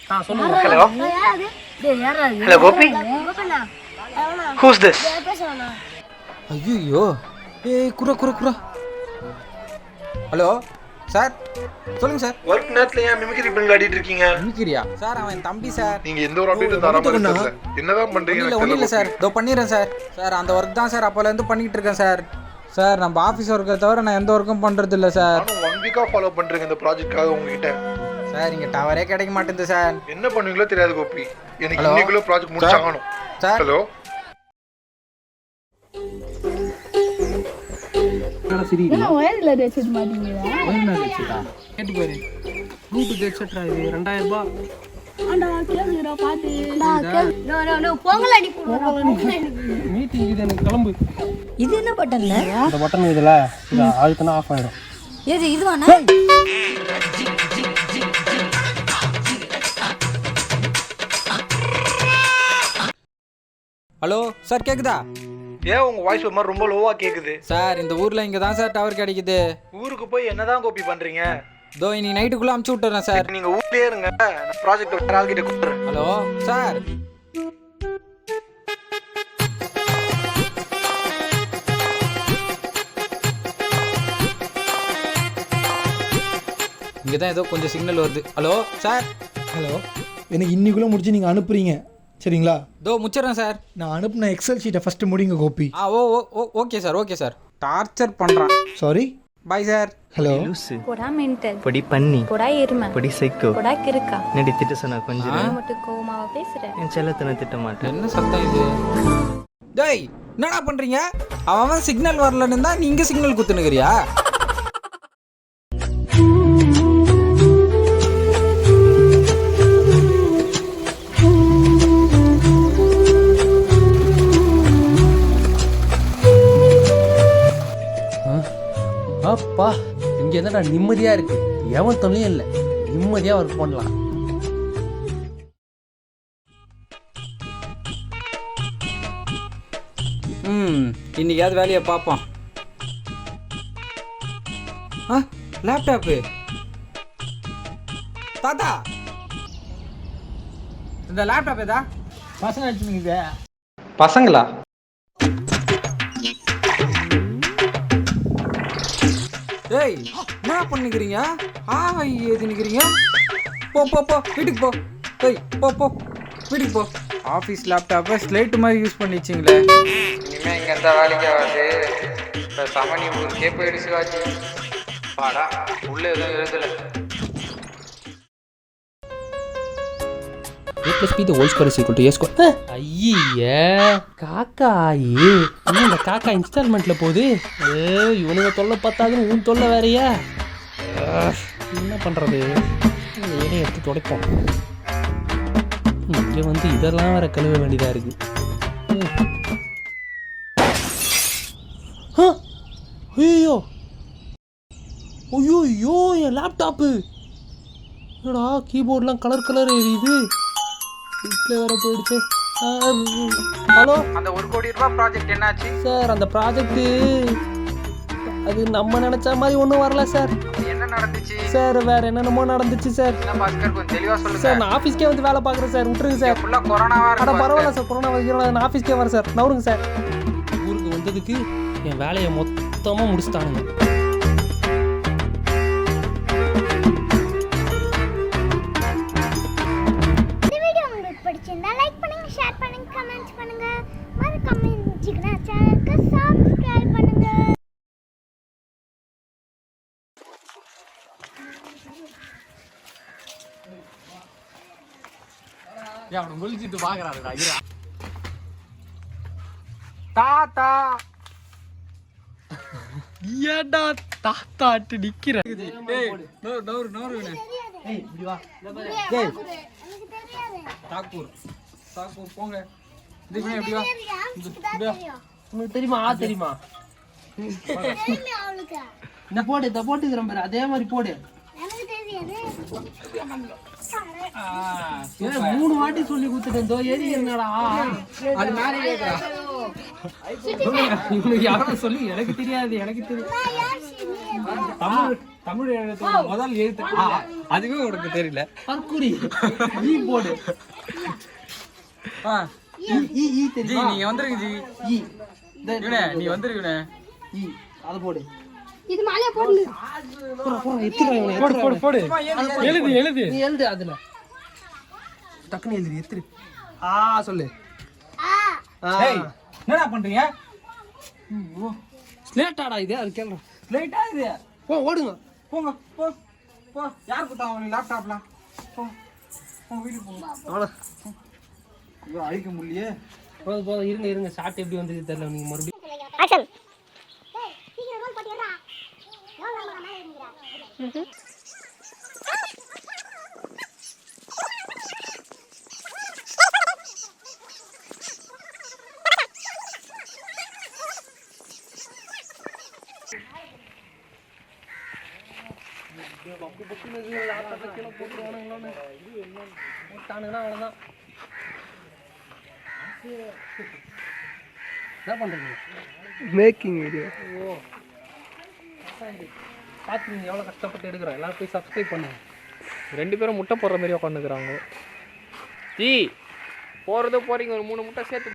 Hello hello Gopi, who's this? ஐயோ ஏய் குரா குரா குரா. ஹலோ சார், சொல்லுங்க சார். ஒர்க் நேரத்துல ஏன் மிமிக்ரி பண்ணி ஆடிட்டு இருக்கீங்க? மிமிக்ரியா சார்? அவன் என் தம்பி சார். நீங்க எந்த ஒரு அப்டேட் தர மாதிரி தெரியல. என்னதான் பண்றீங்க? ஒண்ணு இல்ல சார். இதோ பண்ணிறேன் சார். சார் அந்த ஒர்க் தான் சார் அப்பல இருந்து பண்ணிட்டு இருக்கேன் சார். சார் நம்ம ஆபீஸ் ஒர்க்கை தவிர நான் எந்த ஒர்க்கும் பண்றது இல்ல சார். நான் 1 வீக்கா ஃபாலோ பண்றேன் இந்த ப்ராஜெக்ட்காக உங்ககிட்ட. சார் இங்க டவரே கிடைக்க மாட்டேங்குது சார். என்ன பண்ணுவீங்களோ தெரியாது கோபி. எனக்கு இன்னைக்குள்ள ப்ராஜெக்ட் முடிச்சாகணும். Sir hello. சரி. நான் ஒயர்ல ஹெட்செட் மாட்டீங்களா? ஒயர்ல ஹெட்செட்டா? கேட்டு பாரு. ப்ளூடூத் ஹெட்செட்ரா இது 2000 ரூபாய். ஆண்டா கேளுடா பாத்து. நோ பொங்கல் அடி போறோம். மீட்டிங் இது எனக்கு கிளம்பு. இது என்ன பட்டன்ல? இந்த பட்டன் இதுல இத அழுத்தினா ஆஃப் ஆயிடும். ஏது இதுவானா? ஹலோ சார் கேக்குதா? ஏன் உங்க வாய்ஸ் ஒரு மாதிரி ரொம்ப லோவா கேக்குது? சார் இந்த ஊர்ல இங்க தான் சார் டவர் கிடைக்குது. ஊருக்கு போய் என்னதான் கோபி பண்றீங்க? தோ இன்னைக்கு நைட்டுக்குள்ள அமுச்சு விட்டுறேன் சார். நீங்க ஊர்லயே இருங்க. நான் ப்ராஜெக்ட் வேற ஆள்கிட்ட கொடுத்துறேன். Hello sir. இங்க தான் ஏதோ கொஞ்சம் சிக்னல் வருது. Hello sir. ஹலோ, எனக்கு இன்னைக்குள்ள முடிச்சு நீங்க அனுப்புறீங்க சரிங்களா? தோ முச்சிடுறேன் சார். நான் அனுப்புன எக்ஸல் ஷீட்டை ஃபர்ஸ்ட் முடிங்க Gopi. Okay sir okay sir. Torture பண்றான். சாரி. Bye sir. ஹலோ. போடா மென்டல். பொடி பண்ணி. போடா எருமை. பொடி சைக்கோ. போடா கிறுக்கா. என்னடி திட்ட சொன்னா கொஞ்சம். நான் மட்டும் கோவமாவா பேசுறேன்? என் செல்லத்தனை திட்ட மாட்டேன். என்ன சத்தம் இது? டேய் என்னடா பண்றீங்க? அவன் சிக்னல் வரலன்னு தான் நீங்க சிக்னல் குத்துனுக்கிறியா? அப்பா இங்க என்னடா நிம்மதியா இருக்கு. எவன் தொல்லையும் இல்லை. நிம்மதியா ஒர்க் பண்ணலாம். இன்னைக்காவது வேலையை பார்ப்போம். லேப்டாப்பு தாத்தா இந்த லேப்டாப் ஏதா பசங்க வச்சுருங்க. பசங்களா? ஏய் என்ன பண்ணிக்கிறீங்க? ஏதினுக்கிறீங்க? போ போ போ வீட்டுக்கு போ. ஏய் போ போ வீட்டுக்கு போ. ஆஃபீஸ் லேப்டாப்பை ஸ்லேட்டு மாதிரி யூஸ் பண்ணிச்சிங்களே. இனிமேல் இங்கே எந்த வேலைக்கு ஆகாது. இப்போ சமணி ஊருக்கே போயிடுச்சு காட்சி. பாடா உள்ளே எதுவும் எழுதலை. A plus B the whole square is equal to A square. ஐயே காக்கா ஆயி இந்த காக்கா இன்ஸ்டால்மெண்ட்ல போகுது. இவனுங்க தொல்லை பார்த்தாதுன்னு உன் தொல்லை வேறையா? என்ன பண்றது? வேலையை எடுத்து துடைப்போம். இங்கே வந்து இதெல்லாம் வேற கழுவ வேண்டியதா இருக்கு. ஐயோ ஐயோ ஐயோ என் லேப்டாப்பு என்னடா கீபோர்ட்லாம் கலர் கலர் எரியுது. வீட்டில் வேற போயிடுச்சு. ஹலோ, அந்த 1 கோடி ரூபாய் ப்ராஜெக்ட் என்னாச்சு சார்? அந்த ப்ராஜெக்ட்டு அது நம்ம நினச்ச மாதிரி ஒன்றும் வரல சார். என்ன நடந்துச்சு சார்? வேற என்னென்னமோ நடந்துச்சு சார். பாஸ்கர் கொஞ்சம் தெளிவாக சொல்லுங்க சார். நான் ஆஃபீஸ்க்கே வந்து வேலை பார்க்குறேன் சார். விட்டுருங்க சார். ஃபுல்லாக கொரோனாவா அட பரவாயில்ல சார். கொரோனா வைக்கிறோம். நான் ஆஃபீஸ்க்கே வரேன் சார். நவருங்க சார். ஊருக்கு வந்ததுக்கு என் வேலையை மொத்தமாக முடிச்சுட்டானுங்க. பிடிச்சிருந்தா லைக் பண்ணுங்க, ஷேர் பண்ணுங்க, கமெண்ட்ஸ் பண்ணுங்க. மறக்காம ஜிக்னா சேனலுக்கு சப்ஸ்கிரைப் பண்ணுங்க. அவனை முழிச்சிட்டு பாக்குறாருடா. தாத்தா ஏடா தாத்தாட்டு நிக்கிற? தாக்கூர் போங்க. எப்படி வா? உனக்கு தெரியுமா? தெரியுமா? இந்த போடு, இந்த போட்டு பாரு. அதே மாதிரி போடு. 3 வாட்டி சொல்லி கொடுத்துட்டேன். ஏறி என்னடா அது மேலே ஏறா? இவனுக்கு யாரும் சொல்லி எனக்கு தெரியாது. எனக்கு தெரியும் தமிழ் எழுத்து முதல் எழுத்து. அதுவே உனக்கு தெரியல. பர்குரி ஈ போடு. நீங்க வந்துருங்க ஜி. நீ வந்துருக்கே. அது போடு. இது மேலே போடு. போடு எழுது நீ எழுது அதுல டக்குன்னு எழுது எத்திரு சொல்லு ஏய் என்னடா பண்றீங்க? ஸ்லேட்டாடா இது அது கேளுங்க லைட்டா இது. ஓடுங்க போங்க போ போ. யார் கொடுத்தா உங்களுக்கு லேப்டாப்லாம்? போ உங்க வீட்டுக்கு போங்க. அவ்வளோ ஐயோ அழிக்க முடியலையே. போதும் இருங்க ஷார்ட் எப்படி வந்தது தெரியல நீங்க மறுபடியும் ஆக்ஷன். டேய் சீக்கிரம் ரோல் போட்டியடா. ரோல் நம்ம மேலே ஏறிங்கடா. அவ்வளோதான் என்ன பண்றீங்க? Making video. ஓ பார்த்துங்க எவ்வளோ கஷ்டப்பட்டு எடுக்கிறோம். எல்லாரும் போய் சப்ஸ்கிரைப் பண்ணுங்க. 2 பேரும் முட்டை போடுற மாதிரி உட்காந்துக்கிறாங்க. போகிறதோ போகிறீங்க ஒரு 3 முட்டை சேர்த்து